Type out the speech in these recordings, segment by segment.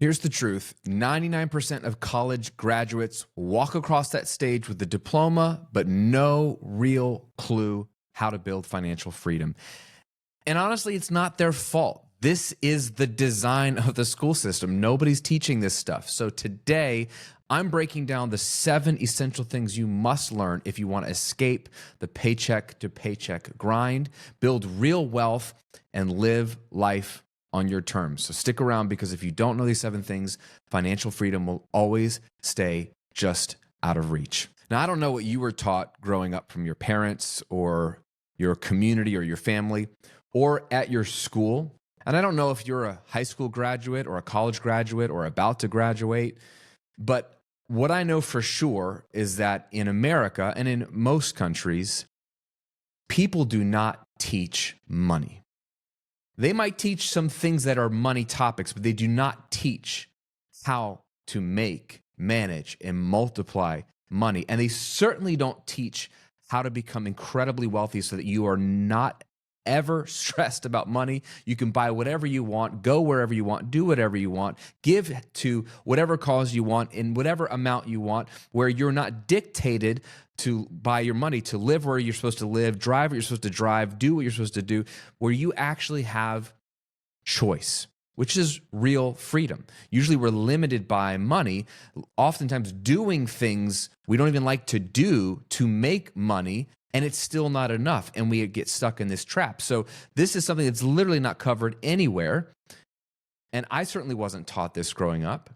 Here's the truth. 99% of college graduates walk across that stage with a diploma, but no real clue how to build financial freedom. And honestly, it's not their fault. This is the design of the school system. Nobody's teaching this stuff. So today, I'm breaking down the 7 essential things you must learn if you want to escape the paycheck to paycheck grind, build real wealth, and live life on your terms. So stick around, because if you don't know these 7 things, financial freedom will always stay just out of reach. Now, I don't know what you were taught growing up from your parents or your community or your family or at your school. And I don't know if you're a high school graduate or a college graduate or about to graduate, but what I know for sure is that in America and in most countries, people do not teach money. They might teach some things that are money topics, but they do not teach how to make, manage, and multiply money. And they certainly don't teach how to become incredibly wealthy so that you are not ever stressed about money. You can buy whatever you want, go wherever you want, do whatever you want, give to whatever cause you want in whatever amount you want, where you're not dictated to by your money to live where you're supposed to live, drive what you're supposed to drive, do what you're supposed to do, where you actually have choice, which is real freedom. Usually we're limited by money, oftentimes doing things we don't even like to do to make money, and it's still not enough, and we get stuck in this trap. So this is something that's literally not covered anywhere, and I certainly wasn't taught this growing up.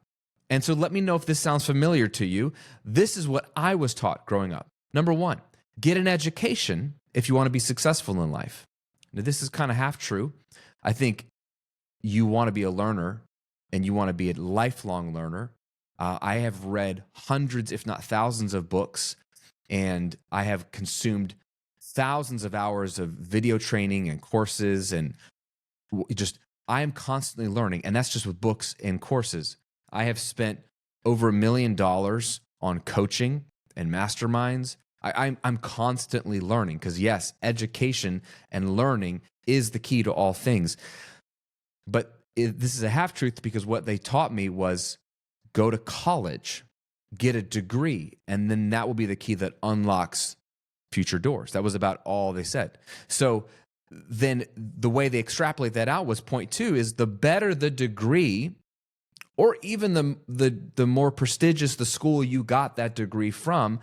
And so let me know if this sounds familiar to you. This is what I was taught growing up. Number 1, get an education if you want to be successful in life. Now, this is kind of half true. I think you want to be a learner and you want to be a lifelong learner. I have read hundreds, if not thousands of books, and I have consumed thousands of hours of video training and courses, and I am constantly learning, and that's just with books and courses. I have spent over $1 million on coaching and masterminds. I'm constantly learning, because yes, education and learning is the key to all things. But this is a half-truth, because what they taught me was go to college, get a degree, and then that will be the key that unlocks future doors. That was about all they said. So then the way they extrapolate that out was point 2 is the better the degree, or even the more prestigious the school you got that degree from,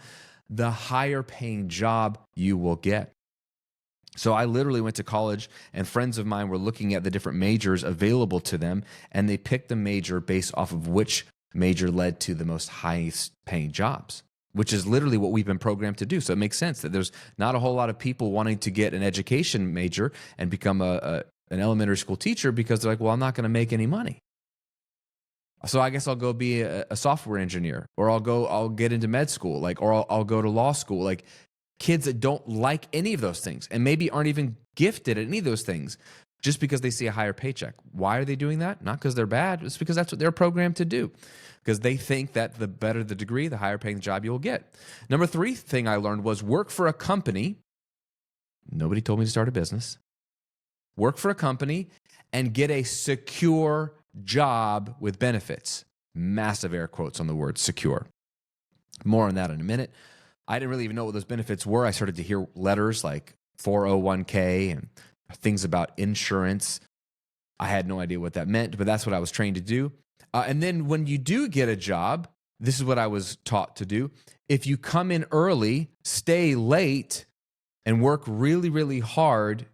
the higher paying job you will get. So I literally went to college, and friends of mine were looking at the different majors available to them, and they picked the major based off of which major led to the most highest paying jobs, which is literally what we've been programmed to do. So it makes sense that there's not a whole lot of people wanting to get an education major and become an elementary school teacher, because they're like, well, I'm not going to make any money. So I guess I'll go be a software engineer, or I'll get into med school, or I'll go to law school. Like, kids that don't like any of those things and maybe aren't even gifted at any of those things, just because they see a higher paycheck. Why are they doing that? Not because they're bad. It's because that's what they're programmed to do, because they think that the better the degree, the higher paying job you'll get. Number 3 thing I learned was work for a company. Nobody told me to start a business. Work for a company and get a secure job with benefits. Massive air quotes on the word secure. More on that in a minute. I didn't really even know what those benefits were. I started to hear letters like 401k and things about insurance. I had no idea what that meant, but that's what I was trained to do. And then when you do get a job, this is what I was taught to do. If you come in early, stay late, and work really, really hard,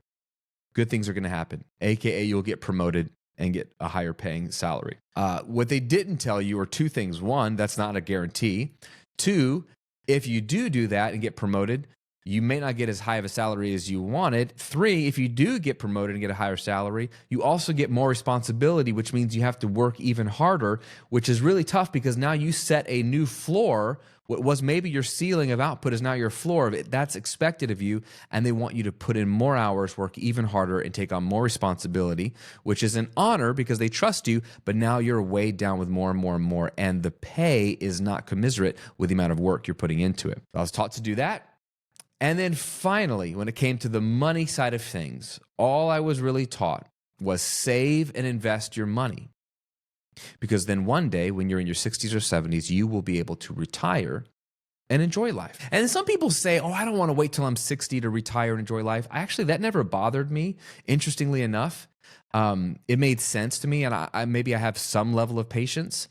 good things are going to happen, AKA you'll get promoted and get a higher paying salary. What they didn't tell you are 2 things. 1, that's not a guarantee. 2, if you do that and get promoted, you may not get as high of a salary as you wanted. 3, if you do get promoted and get a higher salary, you also get more responsibility, which means you have to work even harder, which is really tough, because now you set a new floor. What was maybe your ceiling of output is now your floor of it. That's expected of you, and they want you to put in more hours, work even harder, and take on more responsibility, which is an honor because they trust you, but now you're weighed down with more and more and more, and the pay is not commensurate with the amount of work you're putting into it. I was taught to do that. And then finally, when it came to the money side of things, all I was really taught was save and invest your money. Because then one day when you're in your 60s or 70s, you will be able to retire and enjoy life. And some people say, oh, I don't want to wait till I'm 60 to retire and enjoy life. That never bothered me, interestingly enough. It made sense to me, and maybe I have some level of patience.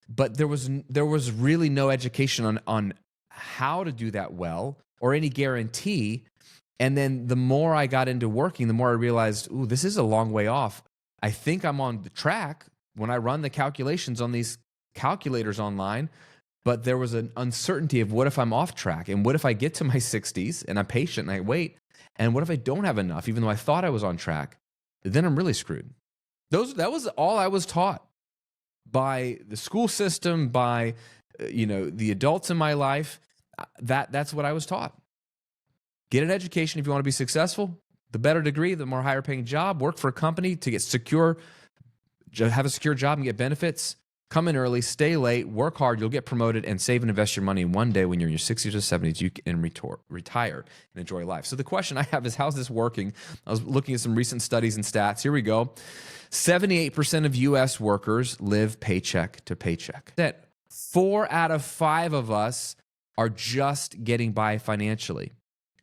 But there was really no education on how to do that well, or any guarantee. And then the more I got into working, the more I realized, ooh, this is a long way off. I think I'm on the track when I run the calculations on these calculators online, but there was an uncertainty of what if I'm off track, and what if I get to my 60s and I'm patient and I wait, and what if I don't have enough, even though I thought I was on track? Then I'm really screwed. That was all I was taught by the school system, by the adults in my life. That's what I was taught. Get an education if you want to be successful. The better degree, the more higher paying job. Work for a company to get secure, have a secure job and get benefits. Come in early, stay late, work hard, you'll get promoted, and save and invest your money. And one day when you're in your 60s or 70s, you can retire and enjoy life. So the question I have is, how's this working? I was looking at some recent studies and stats. Here we go. 78% of U.S. workers live paycheck to paycheck. That 4 out of 5 of us are just getting by financially.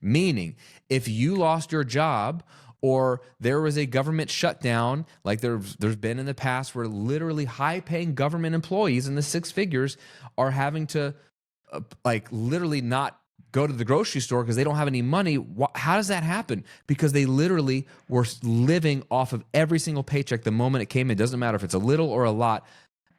Meaning, if you lost your job, or there was a government shutdown, like there's been in the past, where literally high-paying government employees in the 6 figures are having to literally not go to the grocery store because they don't have any money. How does that happen? Because they literally were living off of every single paycheck the moment it came in. It doesn't matter if it's a little or a lot.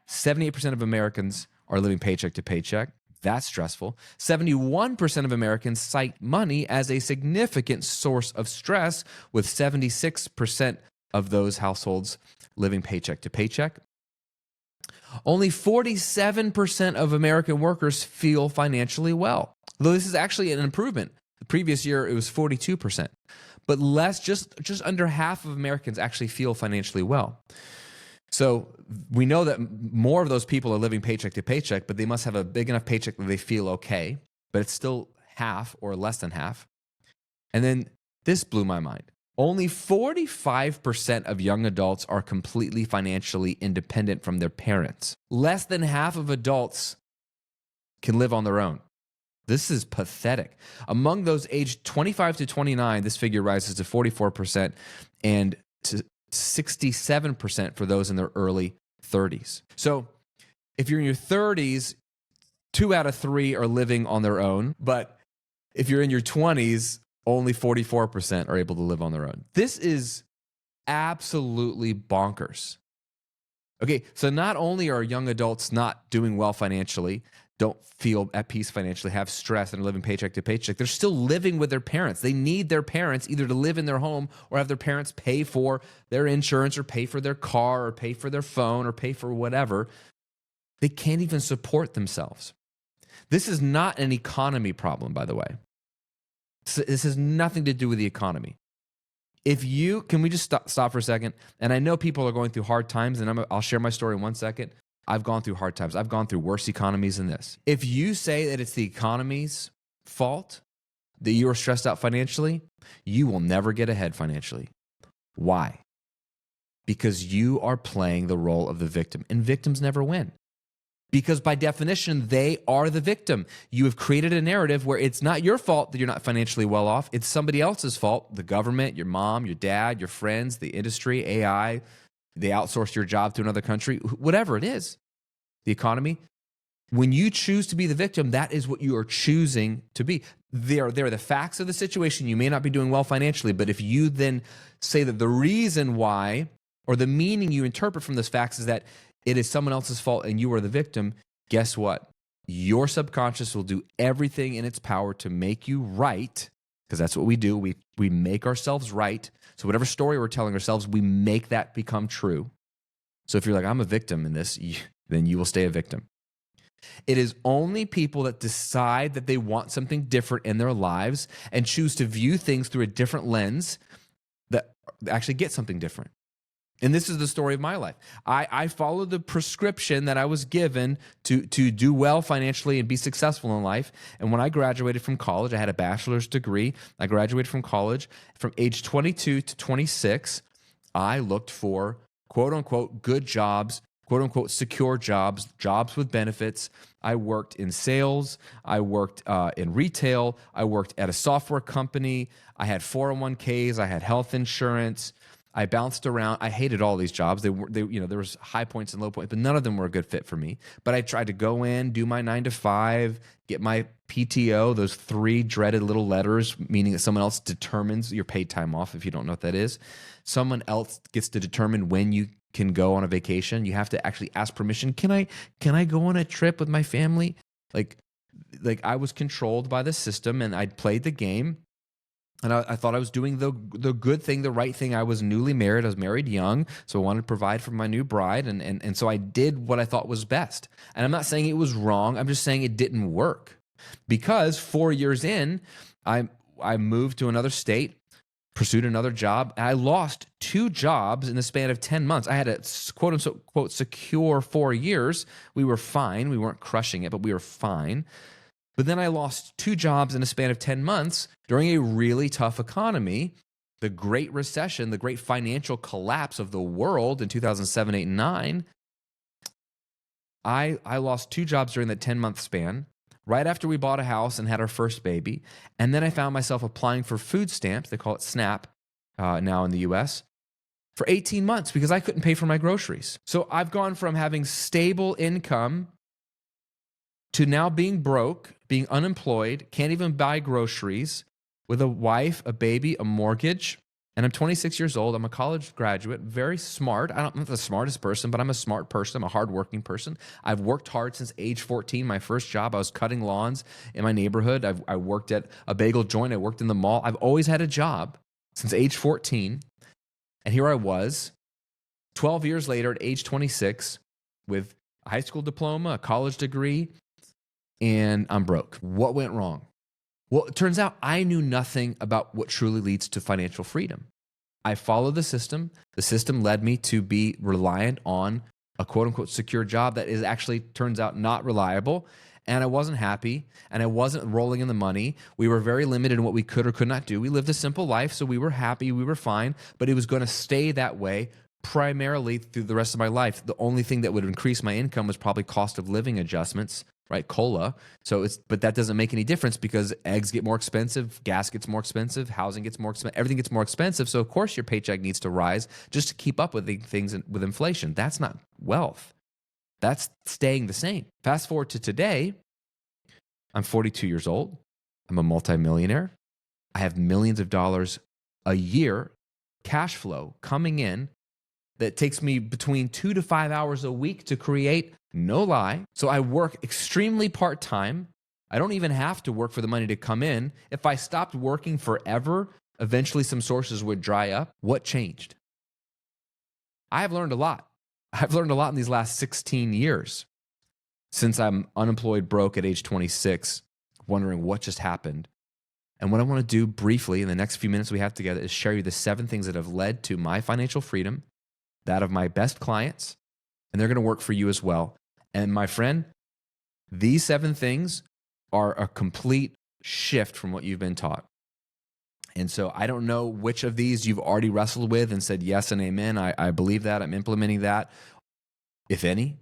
78% of Americans are living paycheck to paycheck. That's stressful. 71% of Americans cite money as a significant source of stress, with 76% of those households living paycheck to paycheck. Only 47% of American workers feel financially well, though this is actually an improvement. The previous year, it was 42%. But just under half of Americans actually feel financially well. So we know that more of those people are living paycheck to paycheck, but they must have a big enough paycheck that they feel okay, but it's still half or less than half. And then this blew my mind. Only 45% of young adults are completely financially independent from their parents. Less than half of adults can live on their own. This is pathetic. Among those aged 25 to 29, this figure rises to 44%, and to 67% for those in their early 30s. So if you're in your 30s, 2 out of 3 are living on their own. But if you're in your 20s, only 44% are able to live on their own. This is absolutely bonkers. Okay, so not only are young adults not doing well financially, don't feel at peace financially, have stress, and are living paycheck to paycheck, they're still living with their parents. They need their parents either to live in their home or have their parents pay for their insurance, or pay for their car, or pay for their phone, or pay for whatever. They can't even support themselves. This is not an economy problem, by the way. This has nothing to do with the economy. Can we just stop for a second? And I know people are going through hard times, and I'll share my story in 1 second. I've gone through hard times. I've gone through worse economies than this. If you say that it's the economy's fault that you are stressed out financially, you will never get ahead financially. Why? Because you are playing the role of the victim, and victims never win. Because by definition, they are the victim. You have created a narrative where it's not your fault that you're not financially well off. It's somebody else's fault. The government, your mom, your dad, your friends, the industry, AI. They outsourced your job to another country, whatever it is, the economy. When you choose to be the victim, that is what you are choosing to be. They're the facts of the situation. You may not be doing well financially, but if you then say that the reason why, or the meaning you interpret from those facts, is that it is someone else's fault and you are the victim, guess what? Your subconscious will do everything in its power to make you right, because that's what we do. We make ourselves right. So whatever story we're telling ourselves, we make that become true. So if you're like, I'm a victim in this, then you will stay a victim. It is only people that decide that they want something different in their lives and choose to view things through a different lens that actually get something different. And this is the story of my life. I followed the prescription that I was given to do well financially and be successful in life. And when I graduated from college, I had a bachelor's degree. I graduated from college. From age 22 to 26, I looked for quote unquote good jobs, quote unquote secure jobs, jobs with benefits. I worked in sales. I worked in retail. I worked at a software company. I had 401ks. I had health insurance. I bounced around. I hated all these jobs. There was high points and low points, but none of them were a good fit for me. But I tried to go in, do my 9 to 5, get my PTO, those 3 dreaded little letters, meaning that someone else determines your paid time off, if you don't know what that is. Someone else gets to determine when you can go on a vacation. You have to actually ask permission. Can I go on a trip with my family? Like I was controlled by the system, and I'd played the game. And I thought I was doing the good thing, the right thing. I was newly married. I was married young, so I wanted to provide for my new bride. And so I did what I thought was best. And I'm not saying it was wrong. I'm just saying it didn't work. Because 4 years in, I moved to another state, pursued another job. And I lost 2 jobs in the span of 10 months. I had a quote unquote secure 4 years. We were fine. We weren't crushing it, but we were fine. But then I lost 2 jobs in a span of 10 months during a really tough economy, the Great Recession, the great financial collapse of the world in 2007, 8, and 9. I lost 2 jobs during that 10-month span, right after we bought a house and had our first baby. And then I found myself applying for food stamps. They call it SNAP now in the US, for 18 months because I couldn't pay for my groceries. So I've gone from having stable income to now being broke, being unemployed, can't even buy groceries, with a wife, a baby, a mortgage. And I'm 26 years old. I'm a college graduate, very smart. I'm not the smartest person, but I'm a smart person. I'm a hardworking person. I've worked hard since age 14. My first job, I was cutting lawns in my neighborhood. I worked at a bagel joint. I worked in the mall. I've always had a job since age 14. And here I was, 12 years later at age 26, with a high school diploma, a college degree, and I'm broke. What went wrong? Well, it turns out I knew nothing about what truly leads to financial freedom. I followed the system. The system led me to be reliant on a quote unquote secure job that is actually, turns out, not reliable. And I wasn't happy, and I wasn't rolling in the money. We were very limited in what we could or could not do. We lived a simple life, so we were happy, we were fine, but it was going to stay that way primarily through the rest of my life. The only thing that would increase my income was probably cost of living adjustments, right? COLA. But that doesn't make any difference because eggs get more expensive, gas gets more expensive, housing gets more expensive, everything gets more expensive. So of course your paycheck needs to rise just to keep up with the things with inflation. That's not wealth. That's staying the same. Fast forward to today, I'm 42 years old. I'm a multimillionaire. I have millions of dollars a year cash flow coming in that takes me between 2 to 5 hours a week to create. No lie. So I work extremely part-time. I don't even have to work for the money to come in. If I stopped working forever, eventually some sources would dry up. What changed? I have learned a lot. I've learned a lot in these last 16 years since I'm unemployed, broke at age 26, wondering what just happened. And what I want to do briefly in the next few minutes we have together is share you the 7 things that have led to my financial freedom, that of my best clients, and they're going to work for you as well. And my friend, these 7 things are a complete shift from what you've been taught. And so I don't know which of these you've already wrestled with and said yes and amen. I believe that. I'm implementing that, if any.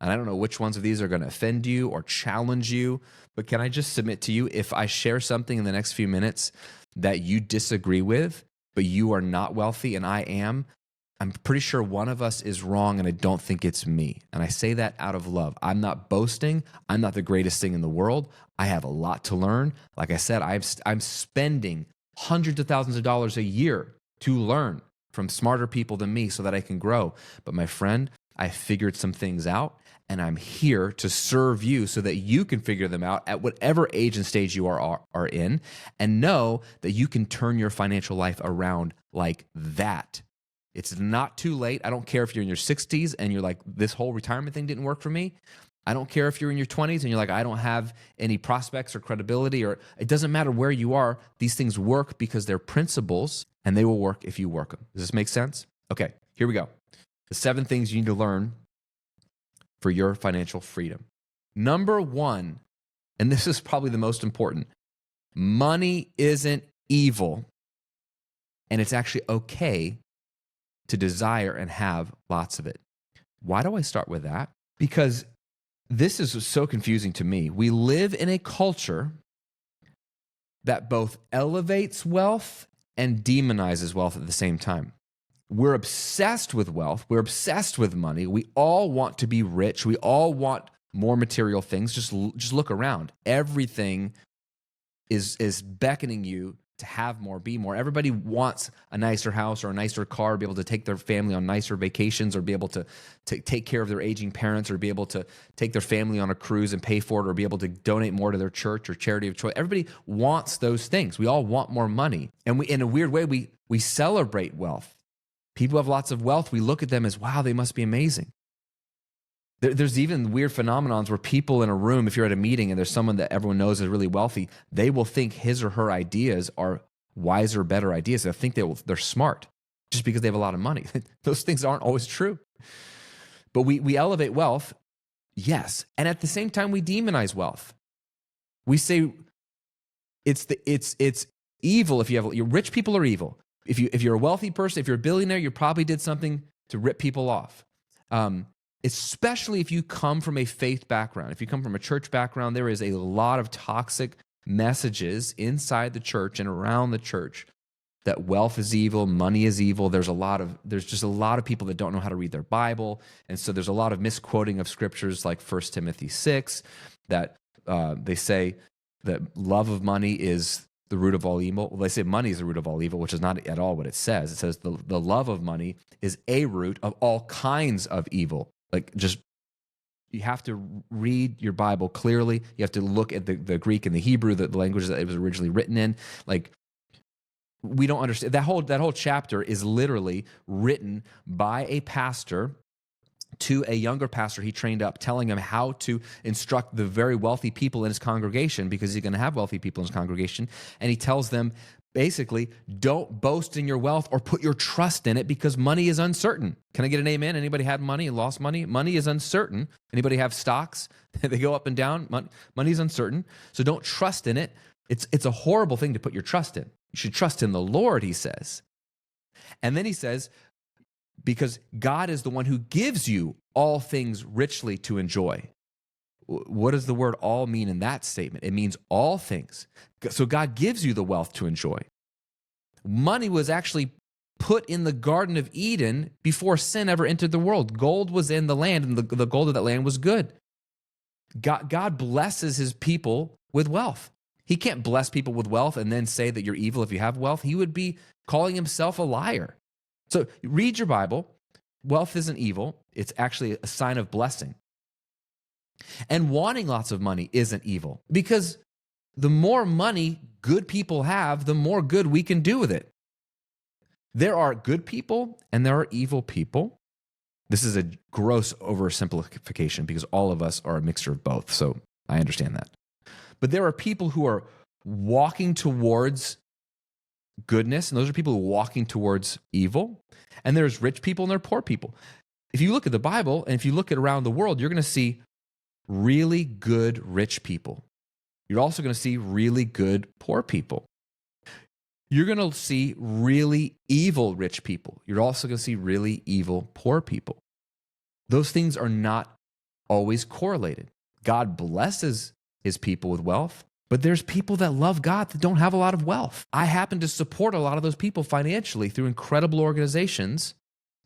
And I don't know which ones of these are going to offend you or challenge you. But can I just submit to you, if I share something in the next few minutes that you disagree with, but you are not wealthy and I am, I'm pretty sure one of us is wrong, and I don't think it's me. And I say that out of love. I'm not boasting. I'm not the greatest thing in the world. I have a lot to learn. Like I said, I'm spending hundreds of thousands of dollars a year to learn from smarter people than me so that I can grow. But my friend, I figured some things out, and I'm here to serve you so that you can figure them out at whatever age and stage you are in, and know that you can turn your financial life around like that. It's not too late. I don't care if you're in your 60s and you're like, this whole retirement thing didn't work for me. I don't care if you're in your 20s and you're like, I don't have any prospects or credibility, or it doesn't matter where you are. These things work because they're principles, and they will work if you work them. Does this make sense? Okay, here we go. The 7 things you need to learn for your financial freedom. Number 1, and this is probably the most important, money isn't evil, and it's actually okay to desire and have lots of it. Why do I start with that? Because this is so confusing to me. We live in a culture that both elevates wealth and demonizes wealth at the same time. We're obsessed with wealth. We're obsessed with money. We all want to be rich. We all want more material things. Just look around. Everything is beckoning you to have more, be more. Everybody wants a nicer house or a nicer car, be able to take their family on nicer vacations, or be able to take care of their aging parents, or be able to take their family on a cruise and pay for it, or be able to donate more to their church or charity of choice. Everybody wants those things. We all want more money. And we, in a weird way, we celebrate wealth. People who have lots of wealth, we look at them as, wow, they must be amazing. There's even weird phenomenons where people in a room, if you're at a meeting and there's someone that everyone knows is really wealthy, they will think his or her ideas are wiser, better ideas. They'll think they're smart just because they have a lot of money. Those things aren't always true. But we elevate wealth, yes. And at the same time, we demonize wealth. We say it's evil if you have, rich people are evil. If you're a wealthy person, if you're a billionaire, you probably did something to rip people off. Especially if you come from a faith background. If you come from a church background, there is a lot of toxic messages inside the church and around the church that wealth is evil, money is evil. There's just a lot of people that don't know how to read their Bible. And so there's a lot of misquoting of scriptures like 1 Timothy 6 that they say that love of money is the root of all evil. Well, they say money is the root of all evil, which is not at all what it says. It says the love of money is a root of all kinds of evil. Like, just, you have to read your Bible clearly. You have to look at the Greek and the Hebrew, the languages that it was originally written in. Like, we don't understand. That whole chapter is literally written by a pastor to a younger pastor he trained up, telling him how to instruct the very wealthy people in his congregation, because he's going to have wealthy people in his congregation. And he tells them, basically, don't boast in your wealth or put your trust in it, because money is uncertain. Can I get an amen? Anybody had money and lost money? Money is uncertain. Anybody have stocks? They go up and down. Money is uncertain. So don't trust in it. It's a horrible thing to put your trust in. You should trust in the Lord, he says. And then he says, because God is the one who gives you all things richly to enjoy. What does the word all mean in that statement? It means all things. So God gives you the wealth to enjoy. Money was actually put in the Garden of Eden before sin ever entered the world. Gold was in the land, and the gold of that land was good. God blesses his people with wealth. He can't bless people with wealth and then say that you're evil if you have wealth. He would be calling himself a liar. So read your Bible. Wealth isn't evil. It's actually a sign of blessing. And wanting lots of money isn't evil, because the more money good people have, the more good we can do with it. There are good people and there are evil people. This is a gross oversimplification, because all of us are a mixture of both. So I understand that. But there are people who are walking towards goodness, and those are people who are walking towards evil. And there's rich people and there are poor people. If you look at the Bible and if you look at around the world, you're going to see really good rich people. You're also going to see really good poor people. You're going to see really evil rich people. You're also going to see really evil poor people. Those things are not always correlated. God blesses his people with wealth, but there's people that love God that don't have a lot of wealth. I happen to support a lot of those people financially through incredible organizations.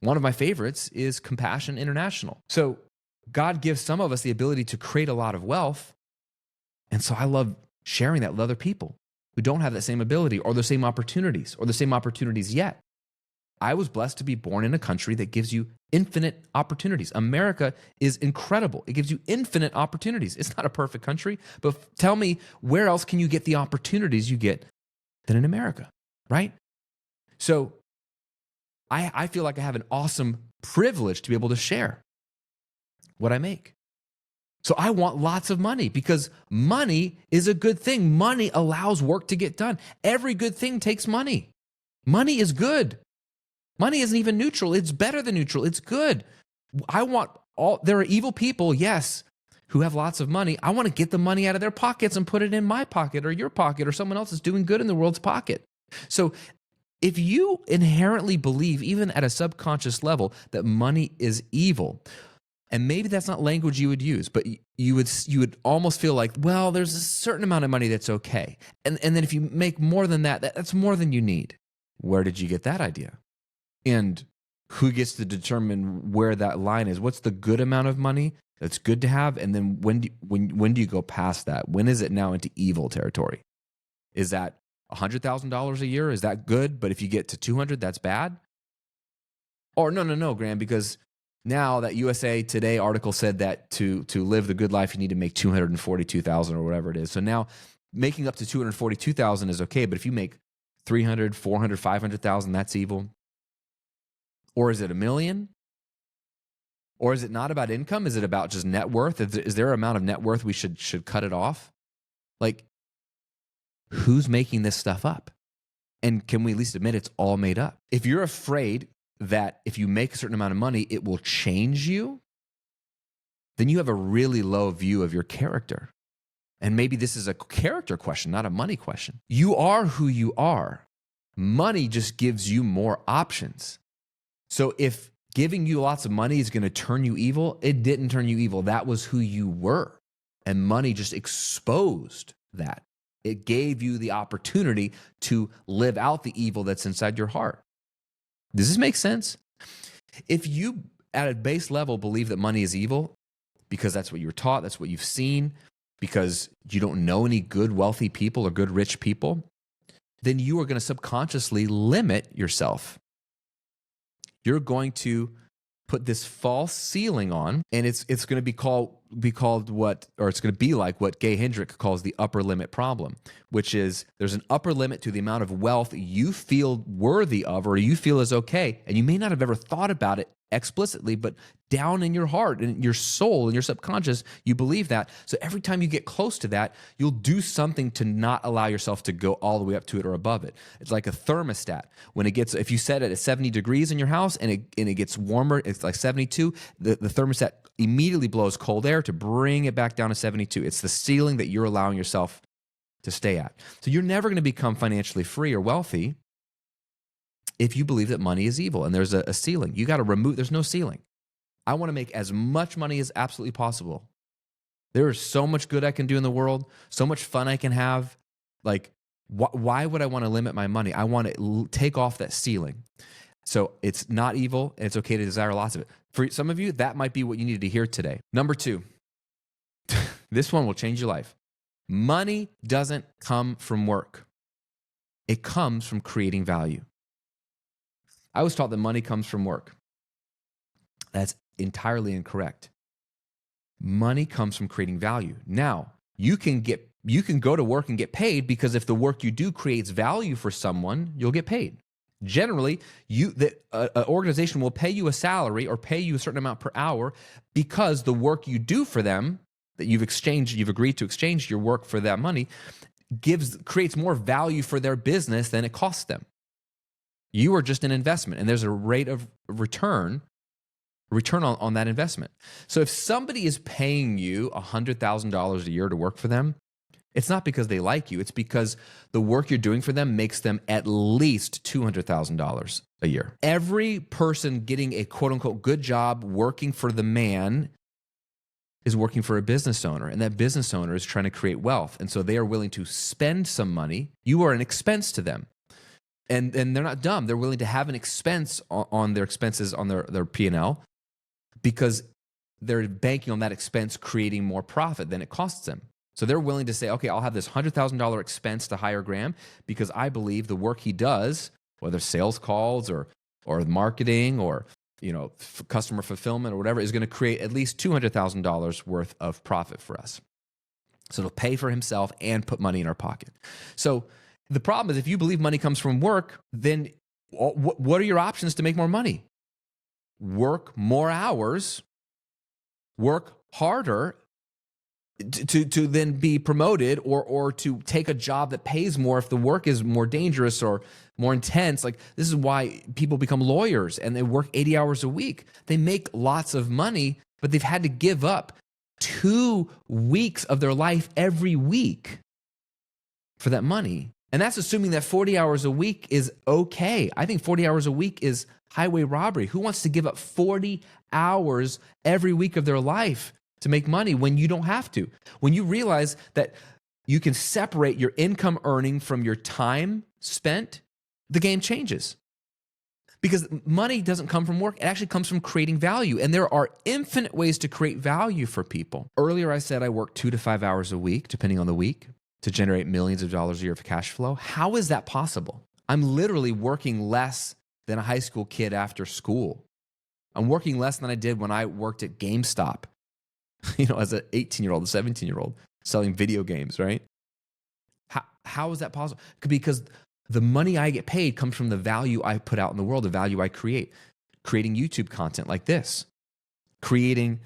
One of my favorites is Compassion International. So God gives some of us the ability to create a lot of wealth. And so I love sharing that with other people who don't have that same ability or the same opportunities yet. I was blessed to be born in a country that gives you infinite opportunities. America is incredible. It gives you infinite opportunities. It's not a perfect country, but tell me, where else can you get the opportunities you get than in America, right? So I feel like I have an awesome privilege to be able to share what I make. So I want lots of money, because money is a good thing. Money allows work to get done. Every good thing takes money. Money is good. Money isn't even neutral. It's better than neutral. It's good. There are evil people, yes, who have lots of money. I want to get the money out of their pockets and put it in my pocket or your pocket or someone else is doing good in the world's pocket. So If you inherently believe, even at a subconscious level, that money is evil, and maybe that's not language you would use, but you would almost feel like, well, there's a certain amount of money that's okay. And then if you make more than that, that's more than you need. Where did you get that idea? And who gets to determine where that line is? What's the good amount of money that's good to have? And then when do you go past that? When is it now into evil territory? Is that $100,000 a year? Is that good? But if you get to 200, that's bad? Or no, Graham, because now that USA Today article said that to live the good life, you need to make 242,000 or whatever it is. So now making up to 242,000 is okay, but if you make 300, 400, 500,000, that's evil. Or is it $1 million? Or is it not about income? Is it about just net worth? Is there an amount of net worth we should cut it off? Like, who's making this stuff up? And can we at least admit it's all made up? If you're afraid that if you make a certain amount of money, it will change you, then you have a really low view of your character. And maybe this is a character question, not a money question. You are who you are. Money just gives you more options. So if giving you lots of money is going to turn you evil, it didn't turn you evil. That was who you were. And money just exposed that. It gave you the opportunity to live out the evil that's inside your heart. Does this make sense? If you, at a base level, believe that money is evil because that's what you were taught, that's what you've seen, because you don't know any good, wealthy people or good, rich people, then you are going to subconsciously limit yourself. You're going to put this false ceiling on, and it's going to be called what, or it's going to be like what Gay Hendrick calls the upper limit problem, which is there's an upper limit to the amount of wealth you feel worthy of or you feel is okay, and you may not have ever thought about it explicitly, but down in your heart and your soul and your subconscious, you believe that. So every time you get close to that, you'll do something to not allow yourself to go all the way up to it or above it. It's like a thermostat. When it gets, if you set it at 70 degrees in your house and it gets warmer, it's like 72, the thermostat immediately blows cold air to bring it back down to 72. It's the ceiling that you're allowing yourself to stay at. So you're never going to become financially free or wealthy if you believe that money is evil and there's a ceiling. You got to remove, there's no ceiling. I want to make as much money as absolutely possible. There is so much good I can do in the world, so much fun I can have. Like, why would I want to limit my money? I want to take off that ceiling. So it's not evil, and it's okay to desire lots of it. For some of you, that might be what you needed to hear today. Number 2, this one will change your life. Money doesn't come from work. It comes from creating value. I was taught that money comes from work. That's entirely incorrect. Money comes from creating value. Now, you can go to work and get paid because if the work you do creates value for someone, you'll get paid. Generally, an organization will pay you a salary or pay you a certain amount per hour because the work you do for them that you've agreed to exchange your work for that money creates more value for their business than it costs them. You are just an investment, and there's a rate of return on that investment. So if somebody is paying you $100,000 a year to work for them, it's not because they like you. It's because the work you're doing for them makes them at least $200,000 a year. Every person getting a quote-unquote good job working for the man is working for a business owner, and that business owner is trying to create wealth. And so they are willing to spend some money. You are an expense to them. And they're not dumb. They're willing to have an expense on their expenses on their P&L because they're banking on that expense creating more profit than it costs them. So they're willing to say, okay, I'll have this $100,000 expense to hire Graham because I believe the work he does, whether sales calls or marketing or customer fulfillment or whatever, is going to create at least $200,000 worth of profit for us. So it'll pay for himself and put money in our pocket. So the problem is if you believe money comes from work, then what are your options to make more money? Work more hours, work harder to then be promoted or to take a job that pays more if the work is more dangerous or more intense. Like, this is why people become lawyers and they work 80 hours a week. They make lots of money, but they've had to give up 2 weeks of their life every week for that money. And that's assuming that 40 hours a week is okay. I think 40 hours a week is highway robbery. Who wants to give up 40 hours every week of their life to make money when you don't have to? When you realize that you can separate your income earning from your time spent, the game changes. Because money doesn't come from work. It actually comes from creating value. And there are infinite ways to create value for people. Earlier, I said I work 2 to 5 hours a week, depending on the week, to generate millions of dollars a year of cash flow. How is that possible? I'm literally working less than a high school kid after school. I'm working less than I did when I worked at GameStop, as an 18-year-old, a 17-year-old, selling video games, right? How is that possible? Because the money I get paid comes from the value I put out in the world, the value I create. Creating YouTube content like this, creating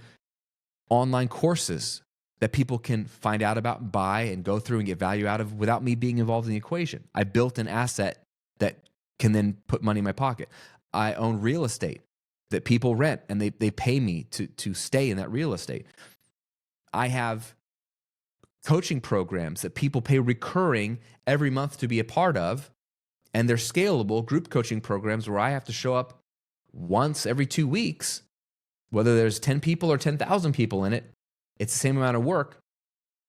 online courses that people can find out about, buy, and go through and get value out of without me being involved in the equation. I built an asset that can then put money in my pocket. I own real estate that people rent, and they pay me to stay in that real estate. I have coaching programs that people pay recurring every month to be a part of, and they're scalable group coaching programs where I have to show up once every 2 weeks, whether there's 10 people or 10,000 people in it. It's the same amount of work,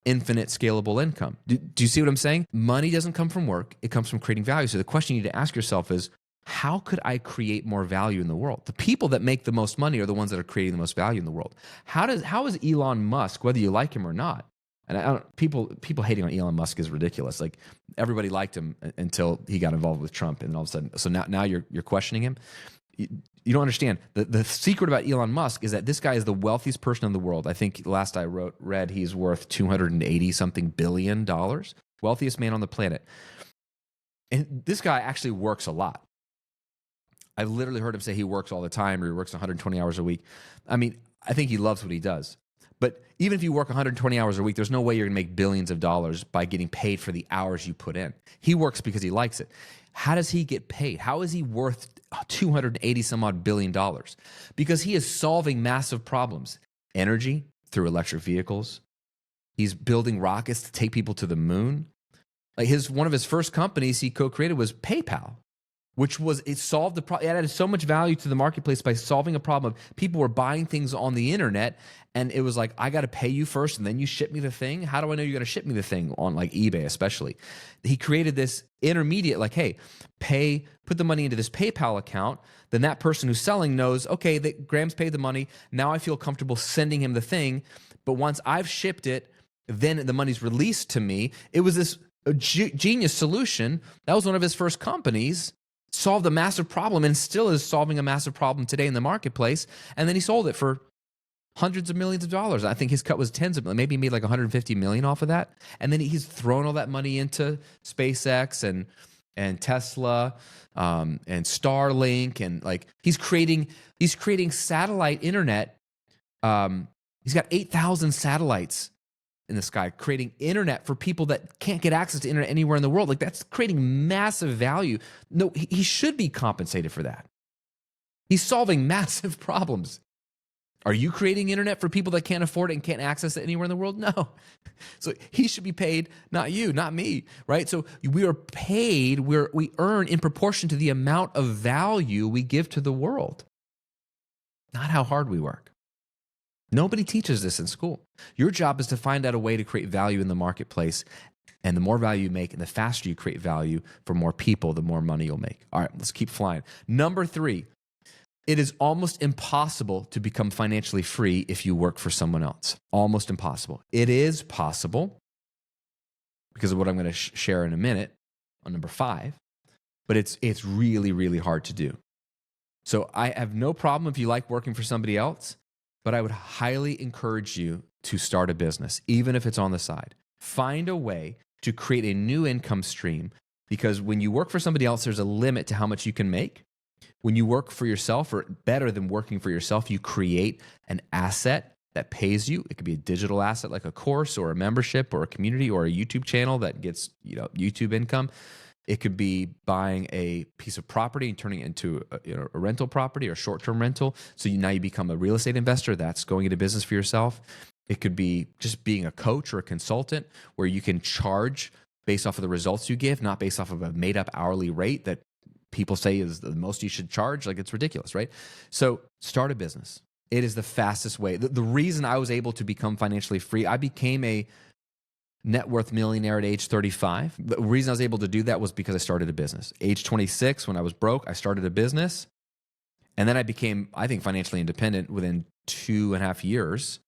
infinite scalable income. Do you see what I'm saying? Money doesn't come from work. It comes from creating value. So the question you need to ask yourself is, how could I create more value in the world? The people that make the most money are the ones that are creating the most value in the world. How is Elon Musk, whether you like him or not, and people hating on Elon Musk is ridiculous. Like, everybody liked him until he got involved with Trump, and all of a sudden, so now you're questioning him. You don't understand. The secret about Elon Musk is that this guy is the wealthiest person in the world. I think last I read he's worth $280-something billion, wealthiest man on the planet. And this guy actually works a lot. I've literally heard him say he works all the time, or he works 120 hours a week. I mean, I think he loves what he does. But even if you work 120 hours a week, there's no way you're going to make billions of dollars by getting paid for the hours you put in. He works because he likes it. How does he get paid? How is he worth 280 some odd billion dollars? Because he is solving massive problems. Energy through electric vehicles. He's building rockets to take people to the moon. Like, one of his first companies he co-created was PayPal, it solved the problem. It added so much value to the marketplace by solving a problem of people were buying things on the internet, and it was like, I got to pay you first and then you ship me the thing. How do I know you're going to ship me the thing on like eBay especially? He created this intermediate, like, hey, put the money into this PayPal account. Then that person who's selling knows, okay, that Graham's paid the money. Now I feel comfortable sending him the thing. But once I've shipped it, then the money's released to me. It was this genius solution. That was one of his first companies. Solved a massive problem and still is solving a massive problem today in the marketplace. And then he sold it for hundreds of millions of dollars. I think his cut was tens of millions. Maybe he made like 150 million off of that. And then he's thrown all that money into SpaceX and Tesla and Starlink, and like he's creating satellite internet. He's got 8,000 satellites in the sky, creating internet for people that can't get access to internet anywhere in the world. Like, that's creating massive value. No, he should be compensated for that. He's solving massive problems. Are you creating internet for people that can't afford it and can't access it anywhere in the world? No. So he should be paid, not you, not me, right? So we are paid, we earn in proportion to the amount of value we give to the world, not how hard we work. Nobody teaches this in school. Your job is to find out a way to create value in the marketplace. And the more value you make and the faster you create value for more people, the more money you'll make. All right, let's keep flying. Number 3, it is almost impossible to become financially free if you work for someone else. Almost impossible. It is possible because of what I'm going to share in a minute on number 5, but it's really, really hard to do. So I have no problem if you like working for somebody else, but I would highly encourage you to start a business, even if it's on the side. Find a way to create a new income stream, because when you work for somebody else, there's a limit to how much you can make. When you work for yourself, or better than working for yourself, you create an asset that pays you. It could be a digital asset like a course or a membership or a community or a YouTube channel that gets YouTube income. It could be buying a piece of property and turning it into a rental property or short-term rental. So now you become a real estate investor. That's going into business for yourself. It could be just being a coach or a consultant where you can charge based off of the results you give, not based off of a made up hourly rate that people say is the most you should charge. Like, it's ridiculous, right? So start a business. It is the fastest way. The reason I was able to become financially free, I became a net worth millionaire at age 35. The reason I was able to do that was because I started a business. Age 26, when I was broke, I started a business. And then I became, I think, financially independent within 2.5 years.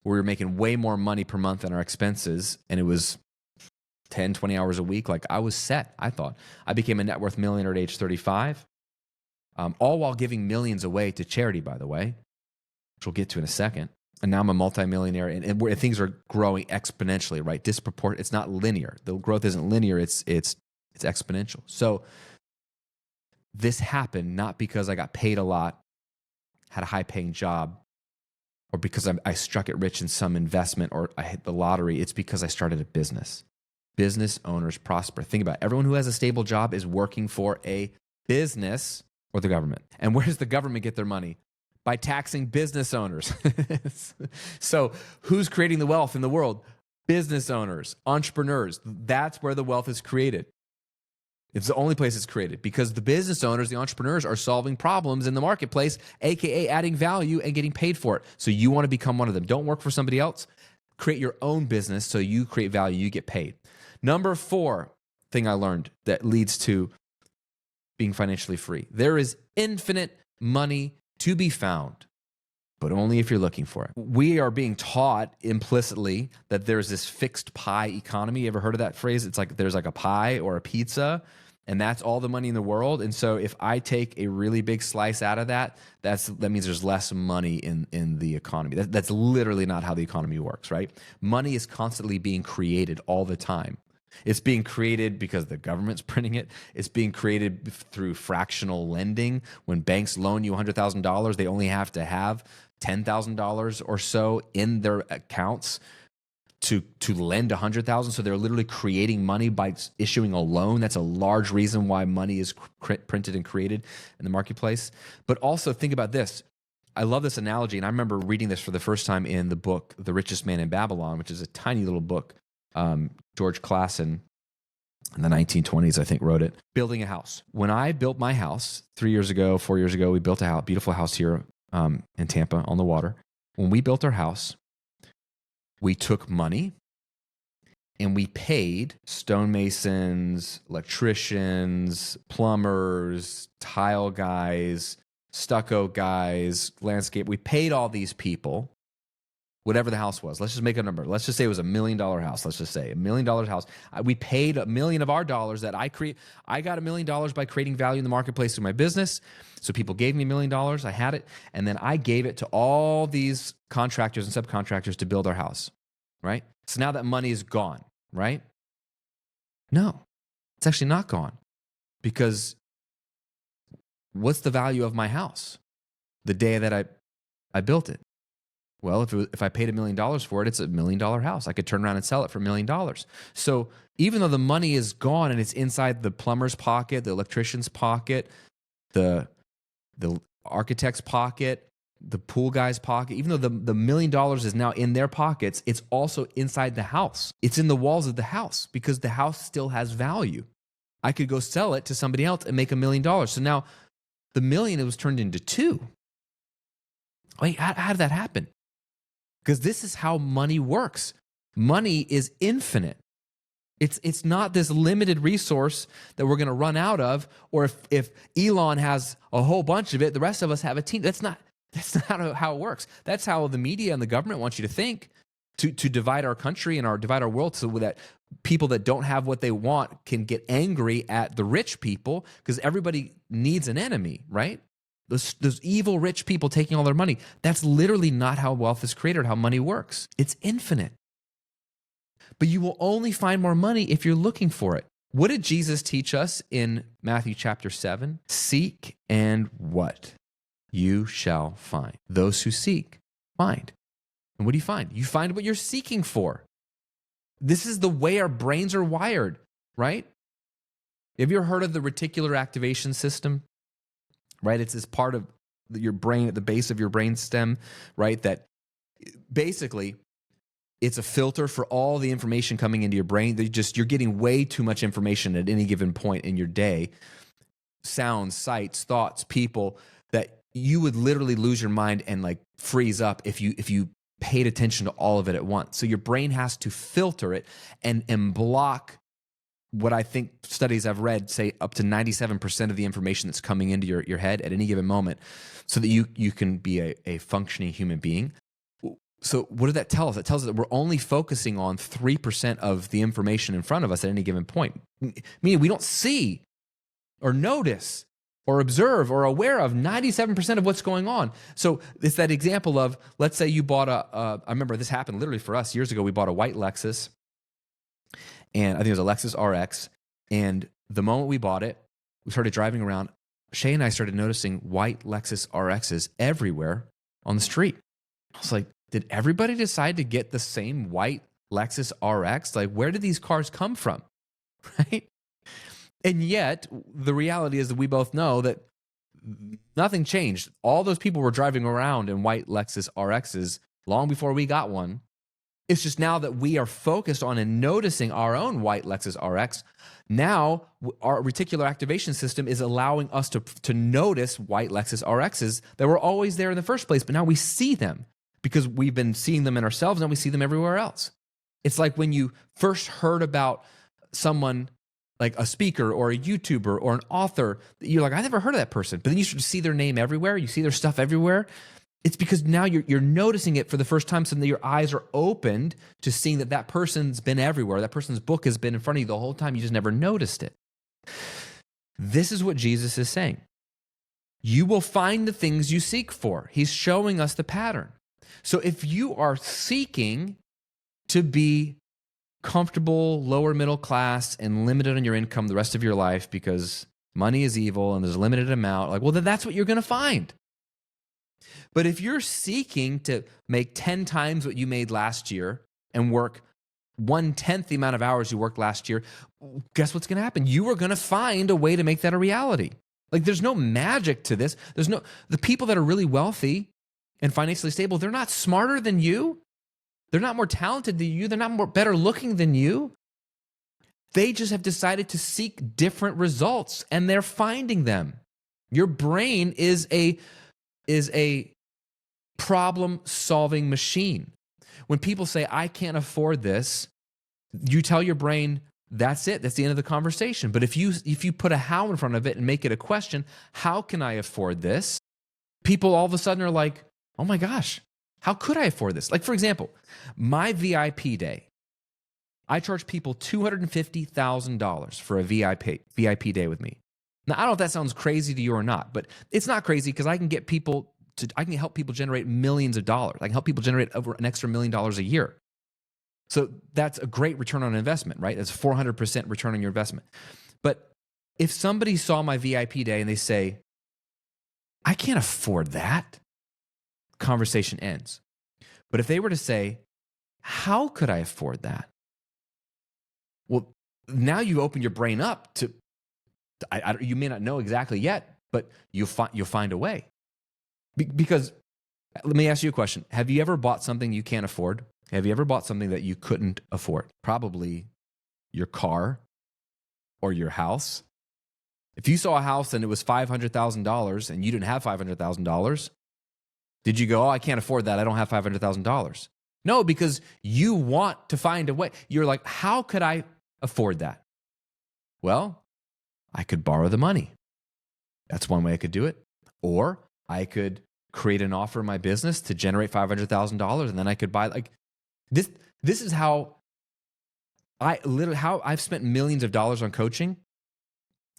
We were making way more money per month than our expenses. And it was 10, 20 hours a week. Like, I was set, I thought. I became a net worth millionaire at age 35, all while giving millions away to charity, by the way, which we'll get to in a second. And now I'm a multimillionaire, and things are growing exponentially, right? It's not linear. The growth isn't linear. It's exponential. So this happened not because I got paid a lot, had a high-paying job, or because I struck it rich in some investment or I hit the lottery. It's because I started a business. Business owners prosper. Think about it. Everyone who has a stable job is working for a business or the government. And where does the government get their money? By taxing business owners. So who's creating the wealth in the world? Business owners, entrepreneurs. That's where the wealth is created. It's the only place it's created because the business owners, the entrepreneurs, are solving problems in the marketplace, aka adding value and getting paid for it. So you want to become one of them. Don't work for somebody else. Create your own business so you create value, you get paid. Number 4 thing I learned that leads to being financially free. There is infinite money to be found, but only if you're looking for it. We are being taught implicitly that there's this fixed pie economy. You ever heard of that phrase? It's like there's like a pie or a pizza, and that's all the money in the world. And so if I take a really big slice out of that, that means there's less money in the economy. That's literally not how the economy works, right? Money is constantly being created all the time. It's being created because the government's printing it. It's being created through fractional lending. When banks loan you $100,000, they only have to have $10,000 or so in their accounts to lend $100,000. So they're literally creating money by issuing a loan. That's a large reason why money is printed and created in the marketplace. But also think about this. I love this analogy, and I remember reading this for the first time in the book, The Richest Man in Babylon, which is a tiny little book. George Clason in the 1920s, I think, wrote it. Building a house. When I built my house 4 years ago, we built a house, beautiful house here in Tampa on the water. When we built our house, we took money and we paid stonemasons, electricians, plumbers, tile guys, stucco guys, landscape. We paid all these people whatever the house was. Let's just make a number. Let's just say it was $1 million house. Let's just say $1 million house. We paid $1 million of our dollars that I create. I got $1 million by creating value in the marketplace through my business. So people gave me $1 million. I had it. And then I gave it to all these contractors and subcontractors to build our house, right? So now that money is gone, right? No, it's actually not gone, because what's the value of my house the day that I built it? Well, if I paid $1 million for it, it's $1 million house. I could turn around and sell it for $1 million. So even though the money is gone and it's inside the plumber's pocket, the electrician's pocket, the architect's pocket, the pool guy's pocket, even though the $1 million is now in their pockets, it's also inside the house. It's in the walls of the house because the house still has value. I could go sell it to somebody else and make $1 million. So now the million, it was turned into 2. Wait, how did that happen? Because this is how money works. Money is infinite. It's not this limited resource that we're going to run out of, or if Elon has a whole bunch of it, the rest of us have a team. That's not how it works. That's how the media and the government want you to think, to divide our country and divide our world, so that people that don't have what they want can get angry at the rich people, because everybody needs an enemy, right? Those evil rich people taking all their money. That's literally not how wealth is created, how money works. It's infinite. But you will only find more money if you're looking for it. What did Jesus teach us in Matthew chapter 7? Seek and what? You shall find. Those who seek, find. And what do you find? You find what you're seeking for. This is the way our brains are wired, right? Have you ever heard of the reticular activation system? Right? It's this part of your brain, at the base of your brain stem, right? That basically, It's a filter for all the information coming into your brain. You're getting way too much information at any given point in your day. Sounds, sights, thoughts, people, that you would literally lose your mind and like freeze up if you paid attention to all of it at once. So your brain has to filter it and block what I think studies I've read say up to 97% of the information that's coming into your head at any given moment, so that you can be a functioning human being. So what did that tell us? It tells us that we're only focusing on 3% of the information in front of us at any given point. Meaning we don't see or notice or observe or aware of 97% of what's going on. So it's that example of, let's say you bought I remember this happened literally for us years ago. We bought a white Lexus, and I think it was a Lexus RX. And the moment we bought it, we started driving around. Shay and I started noticing white Lexus RXs everywhere on the street. I was like, did everybody decide to get the same white Lexus RX? Like, where did these cars come from? Right? And yet, the reality is that we both know that nothing changed. All those people were driving around in white Lexus RXs long before we got one. It's just now that we are focused on and noticing our own white Lexus RX, now our reticular activation system is allowing us to notice white Lexus RXs that were always there in the first place, but now we see them because we've been seeing them in ourselves, and we see them everywhere else. It's like when you first heard about someone like a speaker or a YouTuber or an author, you're like, I never heard of that person. But then you start to see their name everywhere. You see their stuff everywhere. It's because now you're noticing it for the first time, so that your eyes are opened to seeing that person's been everywhere. That person's book has been in front of you the whole time. You just never noticed it. This is what Jesus is saying. You will find the things you seek for. He's showing us the pattern. So if you are seeking to be comfortable, lower middle class, and limited on your income the rest of your life because money is evil and there's a limited amount, like, well, then that's what you're going to find. But if you're seeking to make 10 times what you made last year and work 1/10 the amount of hours you worked last year, guess what's going to happen? You are going to find a way to make that a reality. Like, there's no magic to this. The people that are really wealthy and financially stable, they're not smarter than you. They're not more talented than you. They're not better looking than you. They just have decided to seek different results, and they're finding them. Your brain is a problem-solving machine. When people say, I can't afford this, you tell your brain, that's it. That's the end of the conversation. But if you put a how in front of it and make it a question, how can I afford this? People all of a sudden are like, oh my gosh, how could I afford this? Like, for example, my VIP day. I charge people $250,000 for a VIP day with me. Now, I don't know if that sounds crazy to you or not, but it's not crazy because I can help people generate millions of dollars. I can help people generate over an extra $1 million a year. So that's a great return on investment, right? That's 400% return on your investment. But if somebody saw my VIP day and they say, I can't afford that, conversation ends. But if they were to say, how could I afford that? Well, now you open your brain up to, you may not know exactly yet, but you'll find a way. Because let me ask you a question. Have you ever bought something you can't afford? Have you ever bought something that you couldn't afford? Probably your car or your house. If you saw a house and it was $500,000 and you didn't have $500,000, did you go, oh, I can't afford that. I don't have $500,000. No, because you want to find a way. You're like, how could I afford that? Well, I could borrow the money. That's one way I could do it. Or I could create an offer in my business to generate $500,000 and then I could buy like this. This is how I've spent millions of dollars on coaching.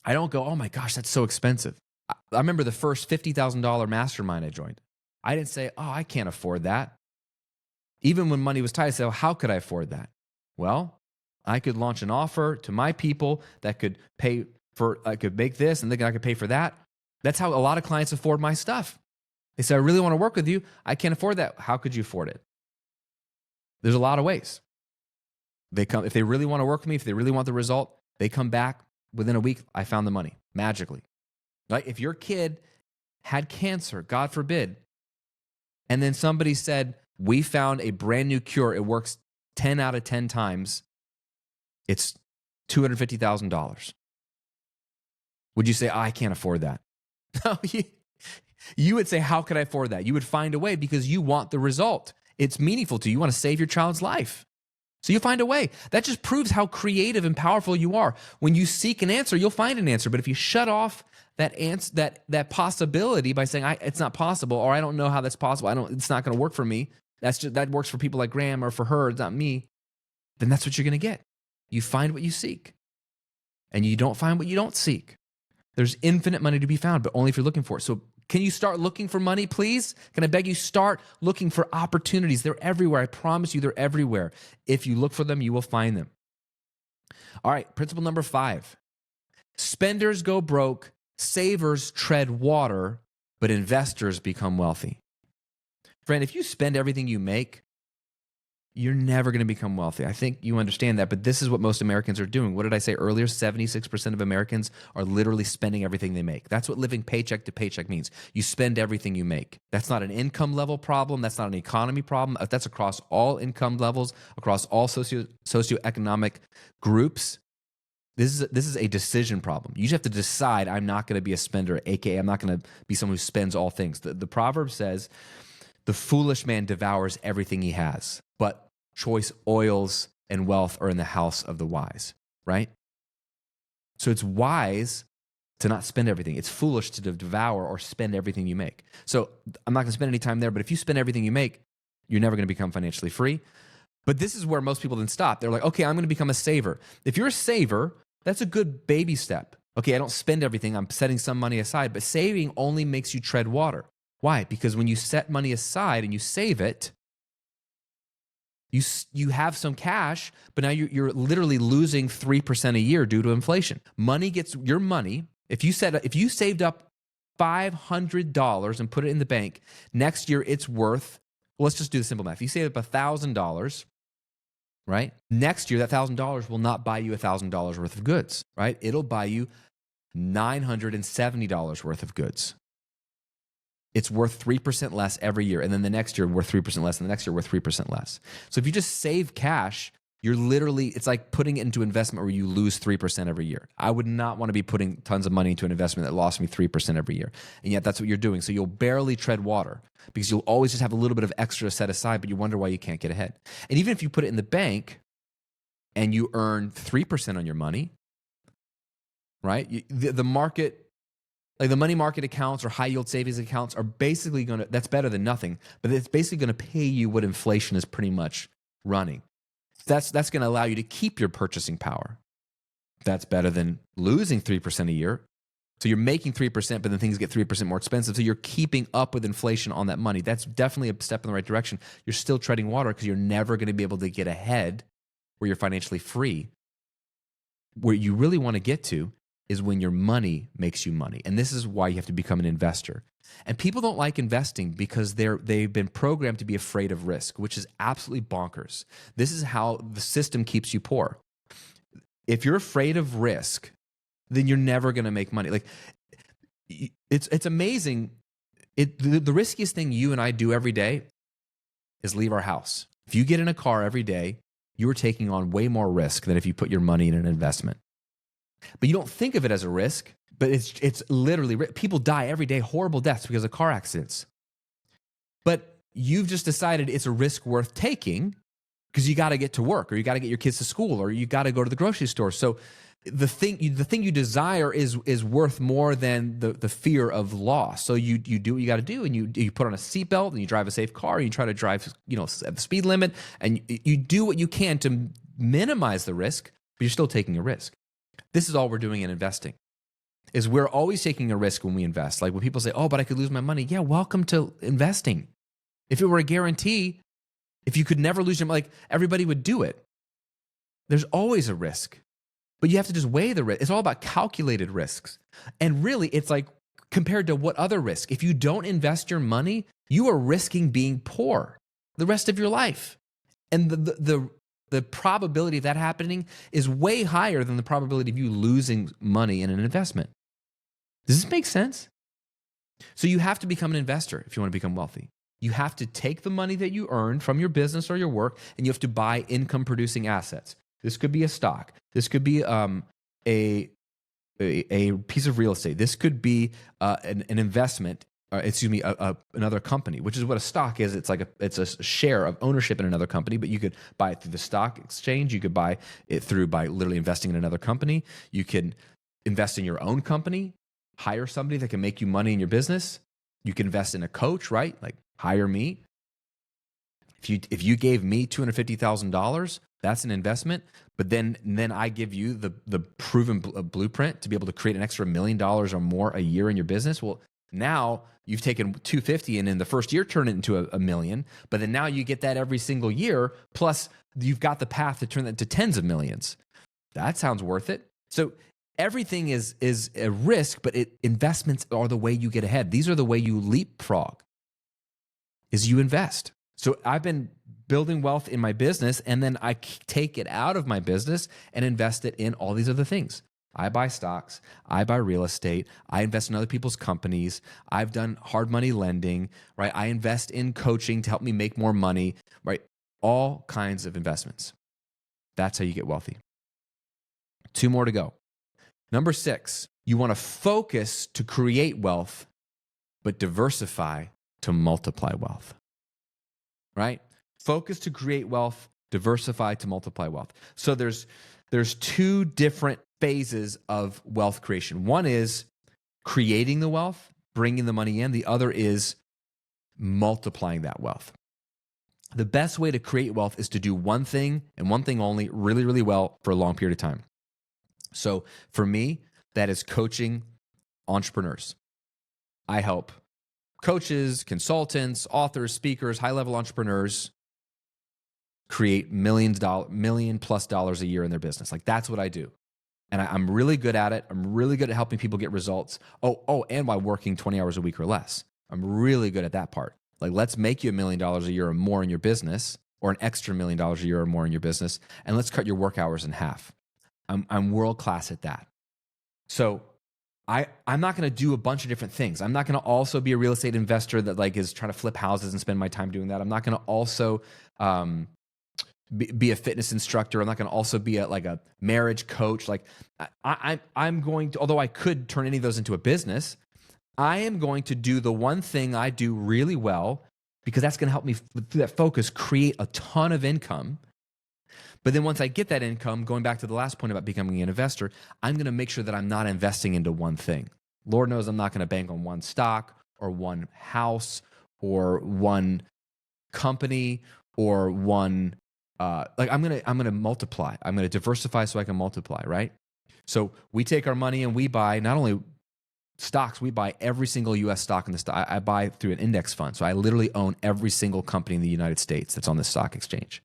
I don't go, oh my gosh, that's so expensive. I remember the first $50,000 mastermind I joined. I didn't say, oh, I can't afford that. Even when money was tight, I said, well, how could I afford that? Well, I could launch an offer to my people that could pay for, I could make this and then I could pay for that. That's how a lot of clients afford my stuff. They say, I really want to work with you. I can't afford that. How could you afford it? There's a lot of ways. They come, if they really want to work with me, if they really want the result, they come back within a week. I found the money magically. Like if your kid had cancer, God forbid, and then somebody said, we found a brand new cure. It works 10 out of 10 times, it's $250,000. Would you say, I can't afford that? No, you would say, how could I afford that? You would find a way because you want the result. It's meaningful to you. You want to save your child's life. So you find a way. That just proves how creative and powerful you are. When you seek an answer, you'll find an answer. But if you shut off that answer, that possibility by saying, it's not possible, or I don't know how that's possible, it's not going to work for me, that works for people like Graham, or for her, it's not me, then that's what you're going to get. You find what you seek, and you don't find what you don't seek. There's infinite money to be found, but only if you're looking for it. So can you start looking for money, please? Can I beg you, start looking for opportunities? They're everywhere. I promise you, they're everywhere. If you look for them, you will find them. All right, principle number 5. Spenders go broke, savers tread water, but investors become wealthy. Friend, if you spend everything you make, you're never going to become wealthy. I think you understand that, but this is what most Americans are doing. What did I say earlier? 76% of Americans are literally spending everything they make. That's what living paycheck to paycheck means. You spend everything you make. That's not an income level problem. That's not an economy problem. That's across all income levels, across all socioeconomic groups. This is a decision problem. You just have to decide, I'm not going to be a spender, aka I'm not going to be someone who spends all things. The proverb says, the foolish man devours everything he has, but choice oils and wealth are in the house of the wise, right? So it's wise to not spend everything. It's foolish to devour or spend everything you make. So I'm not going to spend any time there, but if you spend everything you make, you're never going to become financially free. But this is where most people then stop. They're like, okay, I'm going to become a saver. If you're a saver, that's a good baby step. Okay, I don't spend everything. I'm setting some money aside, but saving only makes you tread water. Why? Because when you set money aside and you save it, you have some cash, but now you're literally losing 3% a year due to inflation. Your money. If you saved up $500 and put it in the bank, next year it's worth. Well, let's just do the simple math. If you save up $1,000, right? Next year that $1,000 will not buy you $1,000 worth of goods, right? It'll buy you $970 worth of goods. It's worth 3% less every year. And then the next year, worth 3% less. And the next year, worth 3% less. So if you just save cash, it's like putting it into investment where you lose 3% every year. I would not want to be putting tons of money into an investment that lost me 3% every year. And yet that's what you're doing. So you'll barely tread water because you'll always just have a little bit of extra set aside, but you wonder why you can't get ahead. And even if you put it in the bank and you earn 3% on your money, right? The market, like the money market accounts or high yield savings accounts are basically that's better than nothing, but it's basically going to pay you what inflation is pretty much running. That's going to allow you to keep your purchasing power. That's better than losing 3% a year. So you're making 3%, but then things get 3% more expensive. So you're keeping up with inflation on that money. That's definitely a step in the right direction. You're still treading water because you're never going to be able to get ahead where you're financially free. Where you really want to get to is when your money makes you money. And this is why you have to become an investor. And people don't like investing because they've been programmed to be afraid of risk, which is absolutely bonkers. This is how the system keeps you poor. If you're afraid of risk, then you're never going to make money. Like it's amazing. The riskiest thing you and I do every day is leave our house. If you get in a car every day, you're taking on way more risk than if you put your money in an investment. But you don't think of it as a risk, but it's literally, people die every day, horrible deaths because of car accidents. But you've just decided it's a risk worth taking because you got to get to work, or you got to get your kids to school, or you got to go to the grocery store. So the thing you desire is worth more than the fear of loss. So you do what you got to do, and you put on a seatbelt, and you drive a safe car, and you try to drive at the speed limit, and you do what you can to minimize the risk, but you're still taking a risk. This is all we're doing in investing, is we're always taking a risk when we invest. Like when people say, oh, but I could lose my money. Yeah, welcome to investing. If it were a guarantee, if you could never lose your money, like everybody would do it. There's always a risk, but you have to just weigh the risk. It's all about calculated risks. And really, it's like compared to what other risk? If you don't invest your money, you are risking being poor the rest of your life. And the probability of that happening is way higher than the probability of you losing money in an investment. Does this make sense? So you have to become an investor if you want to become wealthy. You have to take the money that you earned from your business or your work, and you have to buy income producing assets. This could be a stock. This could be a piece of real estate. This could be an investment. Another company, which is what a stock is. It's a share of ownership in another company, but you could buy it through the stock exchange. You could buy it by literally investing in another company. You can invest in your own company, hire somebody that can make you money in your business. You can invest in a coach, right? Like hire me. If you gave me $250,000, that's an investment. But then I give you the proven blueprint to be able to create an extra $1 million or more a year in your business. Well, now you've taken 250 and in the first year turn it into a million, but then now you get that every single year. Plus you've got the path to turn that to tens of millions. That sounds worth it. So everything is a risk, but investments are the way you get ahead. These are the way you leapfrog, is you invest. So I've been building wealth in my business, and then I take it out of my business and invest it in all these other things. I buy stocks, I buy real estate, I invest in other people's companies, I've done hard money lending, right? I invest in coaching to help me make more money, right? All kinds of investments. That's how you get wealthy. 2 more to go. Number 6, you want to focus to create wealth, but diversify to multiply wealth, right? Focus to create wealth, diversify to multiply wealth. So there's 2 different phases of wealth creation. One is creating the wealth, bringing the money in. The other is multiplying that wealth. The best way to create wealth is to do one thing and one thing only really, really well for a long period of time. So for me, that is coaching entrepreneurs. I help coaches, consultants, authors, speakers, high-level entrepreneurs create million plus dollars a year in their business. Like that's what I do. And I'm really good at it. I'm really good at helping people get results. And while working 20 hours a week or less. I'm really good at that part. Like, let's make you $1 million a year or more in your business, or an extra $1 million a year or more in your business, and let's cut your work hours in half. I'm world class at that. So I'm not going to do a bunch of different things. I'm not going to also be a real estate investor that like is trying to flip houses and spend my time doing that. I'm not going to also be a fitness instructor. I'm not going to also be a marriage coach. Like I'm going to, although I could turn any of those into a business, I am going to do the one thing I do really well, because that's going to help me through that focus create a ton of income. But then once I get that income, going back to the last point about becoming an investor, I'm going to make sure that I'm not investing into one thing. Lord knows I'm not going to bank on one stock or one house or one company or one I'm gonna multiply. I'm gonna diversify so I can multiply, right? So we take our money and we buy not only stocks, we buy every single U.S. stock in the stock. I buy through an index fund, so I literally own every single company in the United States that's on the stock exchange.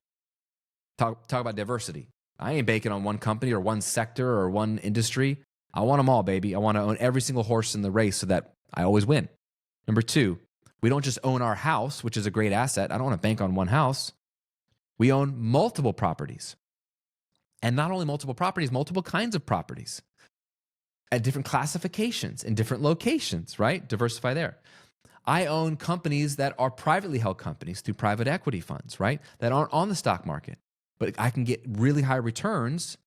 Talk about diversity. I ain't banking on one company or one sector or one industry. I want them all, baby. I want to own every single horse in the race so that I always win. Number 2, we don't just own our house, which is a great asset. I don't want to bank on one house. We own multiple properties. And not only multiple properties, multiple kinds of properties at different classifications in different locations, right? Diversify there. I own companies that are privately held companies through private equity funds, right? That aren't on the stock market, but I can get really high returns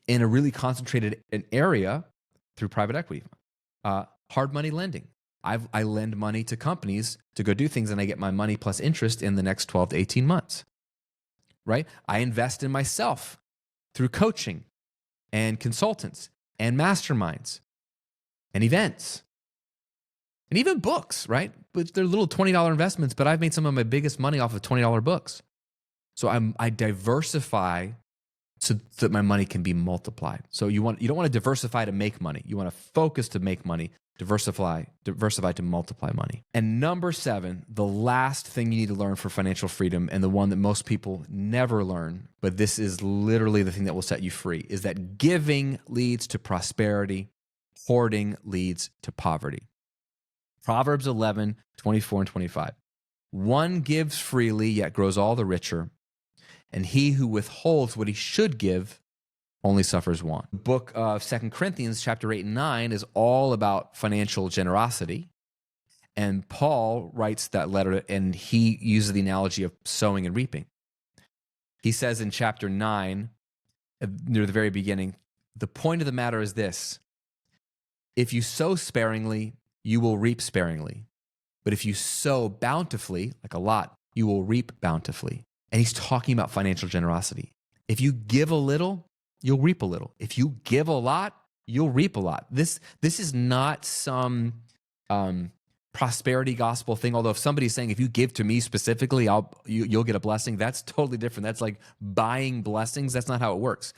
in a really concentrated area through private equity. Hard money lending. I lend money to companies to go do things, and I get my money plus interest in the next 12 to 18 months, right? I invest in myself through coaching and consultants and masterminds and events and even books, right? But they're little $20 investments, but I've made some of my biggest money off of $20 books. So I diversify so that my money can be multiplied. So you don't want to diversify to make money. You want to focus to make money, diversify to multiply money. And number 7, the last thing you need to learn for financial freedom, and the one that most people never learn, but this is literally the thing that will set you free, is that giving leads to prosperity, hoarding leads to poverty. Proverbs 11:24 and 25. One gives freely, yet grows all the richer, and he who withholds what he should give only suffers want. The book of 2 Corinthians chapter 8 and 9 is all about financial generosity. And Paul writes that letter, and he uses the analogy of sowing and reaping. He says in chapter 9, near the very beginning, the point of the matter is this: if you sow sparingly, you will reap sparingly. But if you sow bountifully, like a lot, you will reap bountifully. And he's talking about financial generosity. If you give a little, you'll reap a little. If you give a lot, you'll reap a lot. This is not some prosperity gospel thing. Although if somebody's saying, if you give to me specifically, you'll get a blessing, that's totally different. That's like buying blessings. That's not how it works.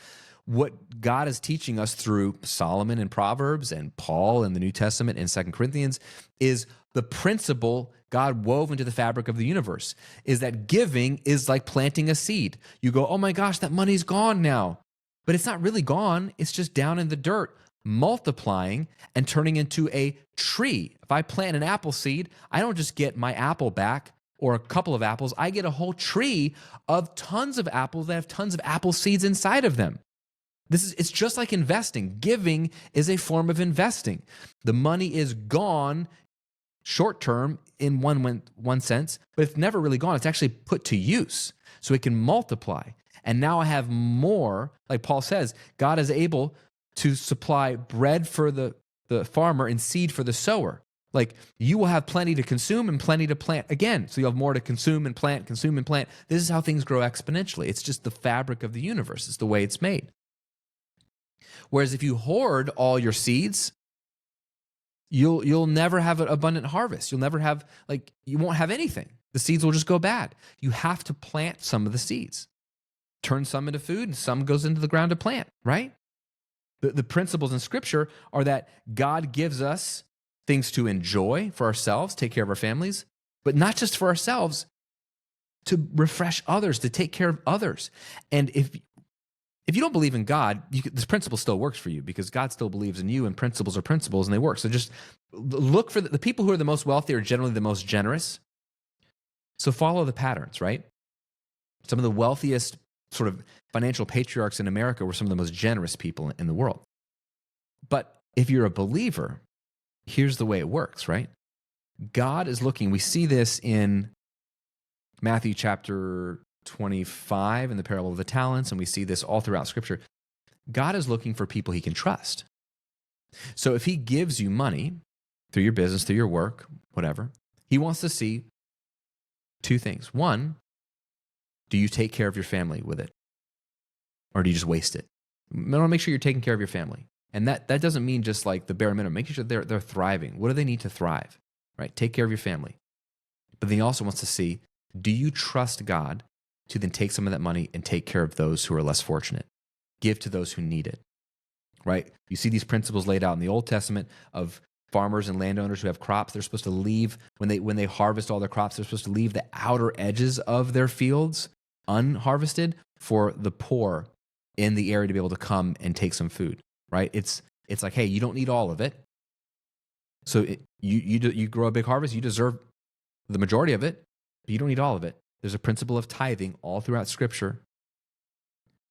What God is teaching us through Solomon in Proverbs and Paul in the New Testament in 2 Corinthians is the principle God wove into the fabric of the universe, is that giving is like planting a seed. You go, oh my gosh, that money's gone now. But it's not really gone. It's just down in the dirt, multiplying and turning into a tree. If I plant an apple seed, I don't just get my apple back or a couple of apples. I get a whole tree of tons of apples that have tons of apple seeds inside of them. It's just like investing. Giving is a form of investing. The money is gone short term in one sense, but it's never really gone. It's actually put to use so it can multiply. And now I have more, like Paul says, God is able to supply bread for the farmer and seed for the sower. Like you will have plenty to consume and plenty to plant again. So you'll have more to consume and plant. This is how things grow exponentially. It's just the fabric of the universe. It's the way it's made. Whereas if you hoard all your seeds, you'll never have an abundant harvest. You'll never have, you won't have anything. The seeds will just go bad. You have to plant some of the seeds. Turn some into food and some goes into the ground to plant, right? The principles in Scripture are that God gives us things to enjoy for ourselves, take care of our families, but not just for ourselves, to refresh others, to take care of others. And if you don't believe in God, this principle still works for you because God still believes in you, and principles are principles and they work. So just look for the people who are the most wealthy are generally the most generous. So follow the patterns, right? Some of the wealthiest sort of financial patriarchs in America were some of the most generous people in the world. But if you're a believer, here's the way it works, right? God is looking. We see this in Matthew chapter 25 in the parable of the talents, and we see this all throughout Scripture. God is looking for people he can trust. So if he gives you money through your business, through your work, whatever, he wants to see two things. One, do you take care of your family with it? Or do you just waste it? You want to make sure you're taking care of your family. And that doesn't mean just like the bare minimum. Make sure they're thriving. What do they need to thrive? Right? Take care of your family. But then he also wants to see, do you trust God to then take some of that money and take care of those who are less fortunate? Give to those who need it. Right? You see these principles laid out in the Old Testament of farmers and landowners who have crops. They're supposed to leave, when they harvest all their crops, they're supposed to leave the outer edges of their fields unharvested for the poor in the area to be able to come and take some food, right? It's like, hey, you don't need all of it. So you grow a big harvest, you deserve the majority of it, but you don't need all of it. There's a principle of tithing all throughout Scripture,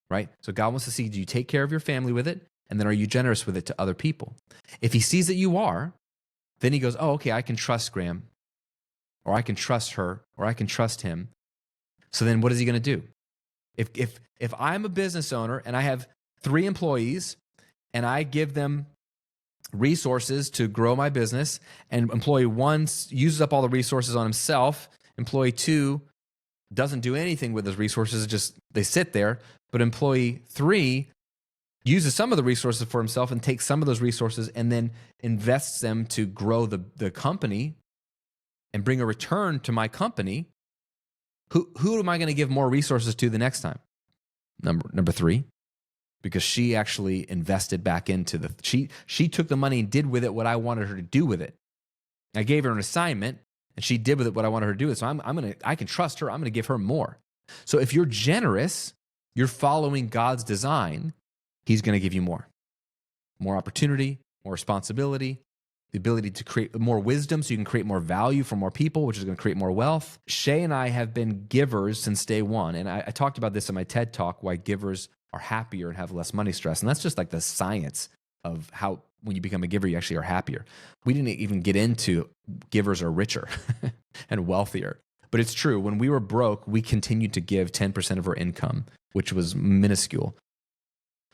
right? So God wants to see, do you take care of your family with it? And then are you generous with it to other people? If he sees that you are, then he goes, oh, okay, I can trust Graham, or I can trust her, or I can trust him. So then what is he going to do? If I'm a business owner and I have 3 employees and I give them resources to grow my business, and employee 1 uses up all the resources on himself, employee 2 doesn't do anything with his resources, just they sit there, but employee 3 uses some of the resources for himself and takes some of those resources and then invests them to grow the company and bring a return to my company. Who am I going to give more resources to the next time? Number 3, because she actually invested back into she took the money and did with it what I wanted her to do with it. I gave her an assignment and she did with it what I wanted her to do with it. So I can trust her. I'm going to give her more. So if you're generous, you're following God's design. He's going to give you more opportunity, more responsibility, the ability to create more wisdom so you can create more value for more people, which is going to create more wealth. Shay and I have been givers since day one. And I talked about this in my TED Talk, why givers are happier and have less money stress. And that's just like the science of how when you become a giver, you actually are happier. We didn't even get into givers are richer and wealthier. But it's true. When we were broke, we continued to give 10% of our income, which was minuscule.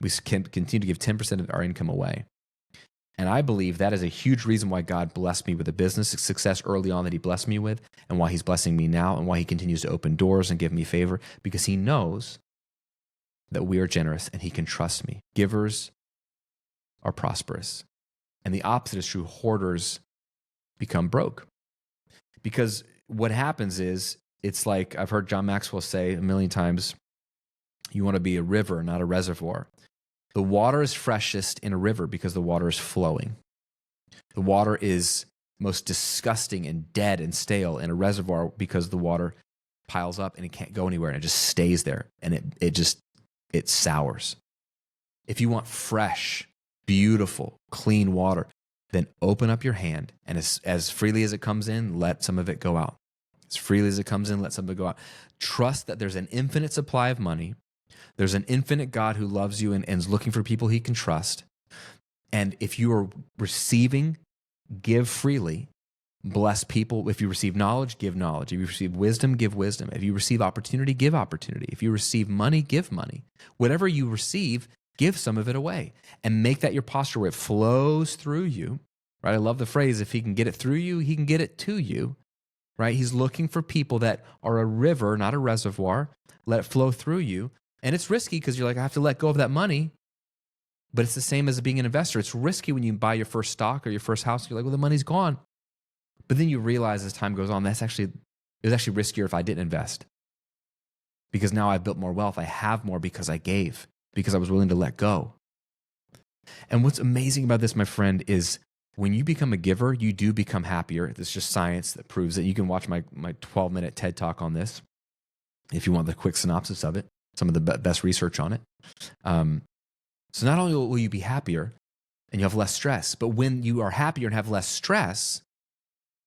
We continue to give 10% of our income away. And I believe that is a huge reason why God blessed me with a business success early on that he blessed me with, and why he's blessing me now, and why he continues to open doors and give me favor, because he knows that we are generous and he can trust me. Givers are prosperous. And the opposite is true. Hoarders become broke. Because what happens is, it's like I've heard John Maxwell say a million times, you want to be a river, not a reservoir. The water is freshest in a river because the water is flowing. The water is most disgusting and dead and stale in a reservoir because the water piles up and it can't go anywhere and it just stays there and it sours. If you want fresh, beautiful, clean water, then open up your hand and as freely as it comes in, let some of it go out. As freely as it comes in, let some of it go out. Trust that there's an infinite supply of money. There's an infinite God who loves you and is looking for people he can trust. And if you are receiving, give freely, bless people. If you receive knowledge, give knowledge. If you receive wisdom, give wisdom. If you receive opportunity, give opportunity. If you receive money, give money. Whatever you receive, give some of it away and make that your posture where it flows through you, right? I love the phrase, if he can get it through you, he can get it to you, right? He's looking for people that are a river, not a reservoir. Let it flow through you. And it's risky because you're like, I have to let go of that money. But it's the same as being an investor. It's risky when you buy your first stock or your first house. You're like, well, the money's gone. But then you realize as time goes on, it was actually riskier if I didn't invest. Because now I've built more wealth. I have more because I gave, because I was willing to let go. And what's amazing about this, my friend, is when you become a giver, you do become happier. There's just science that proves it. You can watch my 12-minute TED Talk on this if you want the quick synopsis of it. Some of the best research on it. So not only will you be happier and you have less stress, but when you are happier and have less stress,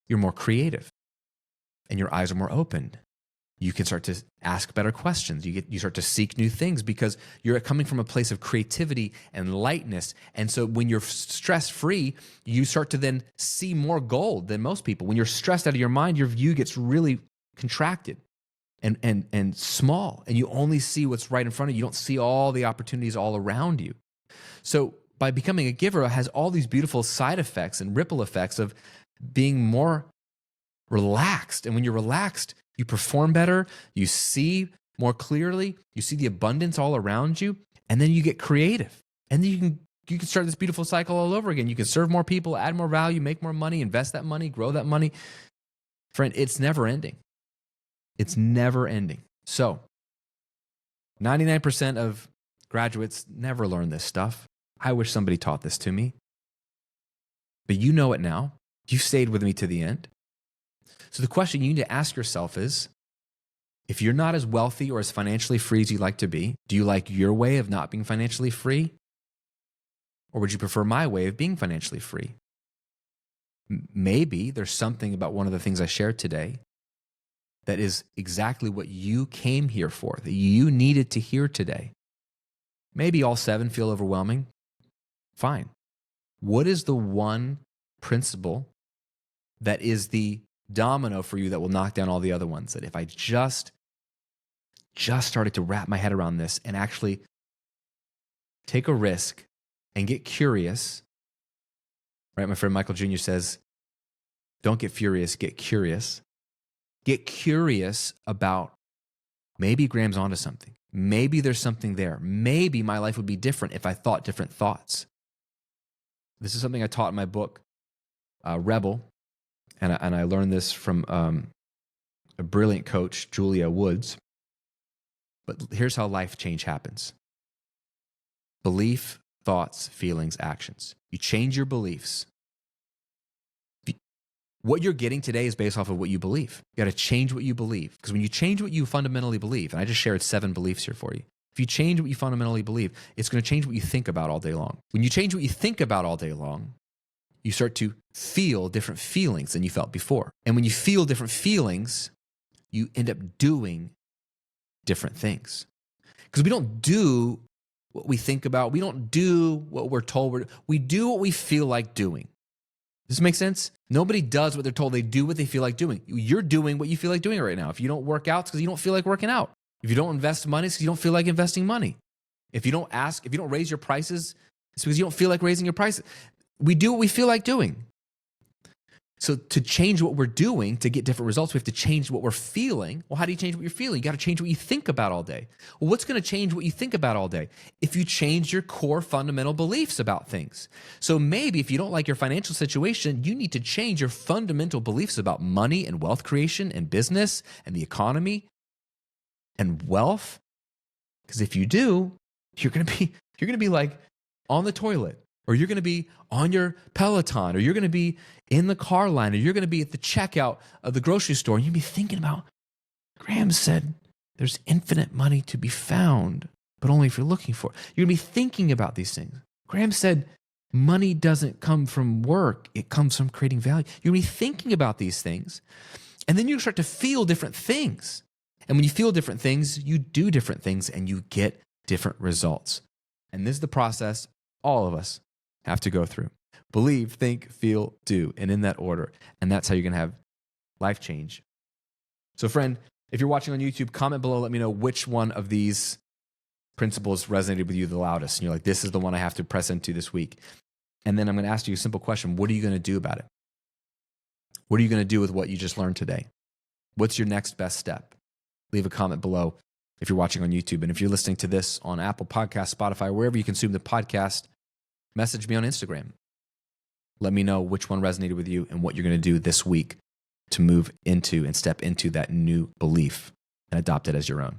you're more creative and your eyes are more open. You can start to ask better questions. You start to seek new things because you're coming from a place of creativity and lightness. And so when you're stress-free, you start to then see more gold than most people. When you're stressed out of your mind, your view gets really contracted and small, and you only see what's right in front of you. You don't see all the opportunities all around you. So by becoming a giver, it has all these beautiful side effects and ripple effects of being more relaxed. And when you're relaxed, you perform better, you see more clearly, you see the abundance all around you, and then you get creative. And then you can start this beautiful cycle all over again. You can serve more people, add more value, make more money, invest that money, grow that money. Friend, it's never ending. It's never ending. So 99% of graduates never learn this stuff. I wish somebody taught this to me. But you know it now. You stayed with me to the end. So the question you need to ask yourself is, if you're not as wealthy or as financially free as you'd like to be, do you like your way of not being financially free? Or would you prefer my way of being financially free? Maybe there's something about one of the things I shared today that is exactly what you came here for, that you needed to hear today. Maybe all 7 feel overwhelming. Fine. What is the one principle that is the domino for you that will knock down all the other ones? That if I just started to wrap my head around this and actually take a risk and get curious, right? My friend Michael Jr. says, don't get furious, get curious. Get curious about maybe Graham's onto something. Maybe there's something there. Maybe my life would be different if I thought different thoughts. This is something I taught in my book, Rebel, and I learned this from a brilliant coach, Julia Woods. But here's how life change happens. Belief, thoughts, feelings, actions. You change your beliefs. What you're getting today is based off of what you believe. You got to change what you believe. Because when you change what you fundamentally believe, and I just shared 7 beliefs here for you. If you change what you fundamentally believe, it's going to change what you think about all day long. When you change what you think about all day long, you start to feel different feelings than you felt before. And when you feel different feelings, you end up doing different things. Because we don't do what we think about. We don't do what we're told. We do what we feel like doing. Does this make sense? Nobody does what they're told. They do what they feel like doing. You're doing what you feel like doing right now. If you don't work out, it's because you don't feel like working out. If you don't invest money, it's because you don't feel like investing money. If you don't raise your prices, it's because you don't feel like raising your prices. We do what we feel like doing. So to change what we're doing to get different results, we have to change what we're feeling. Well, how do you change what you're feeling? You got to change what you think about all day. Well, what's going to change what you think about all day? If you change your core fundamental beliefs about things. So maybe if you don't like your financial situation, you need to change your fundamental beliefs about money and wealth creation and business and the economy and wealth. Because if you do, you're going to be like on the toilet, or you're going to be on your Peloton, or you're going to be in the car line, or you're going to be at the checkout of the grocery store, and you'll be thinking about, Graham said there's infinite money to be found, but only if you're looking for it. You're going to be thinking about these things. Graham said money doesn't come from work. It comes from creating value. You're going to be thinking about these things, and then you start to feel different things. And when you feel different things, you do different things, and you get different results. And this is the process all of us have to go through. Believe, think, feel, do, and in that order. And that's how you're going to have life change. So friend, if you're watching on YouTube, comment below, let me know which one of these principles resonated with you the loudest. And you're like, this is the one I have to press into this week. And then I'm going to ask you a simple question. What are you going to do about it? What are you going to do with what you just learned today? What's your next best step? Leave a comment below if you're watching on YouTube. And if you're listening to this on Apple Podcasts, Spotify, wherever you consume the podcast, message me on Instagram. Let me know which one resonated with you and what you're going to do this week to move into and step into that new belief and adopt it as your own.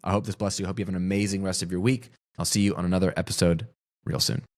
I hope this blessed you. I hope you have an amazing rest of your week. I'll see you on another episode real soon.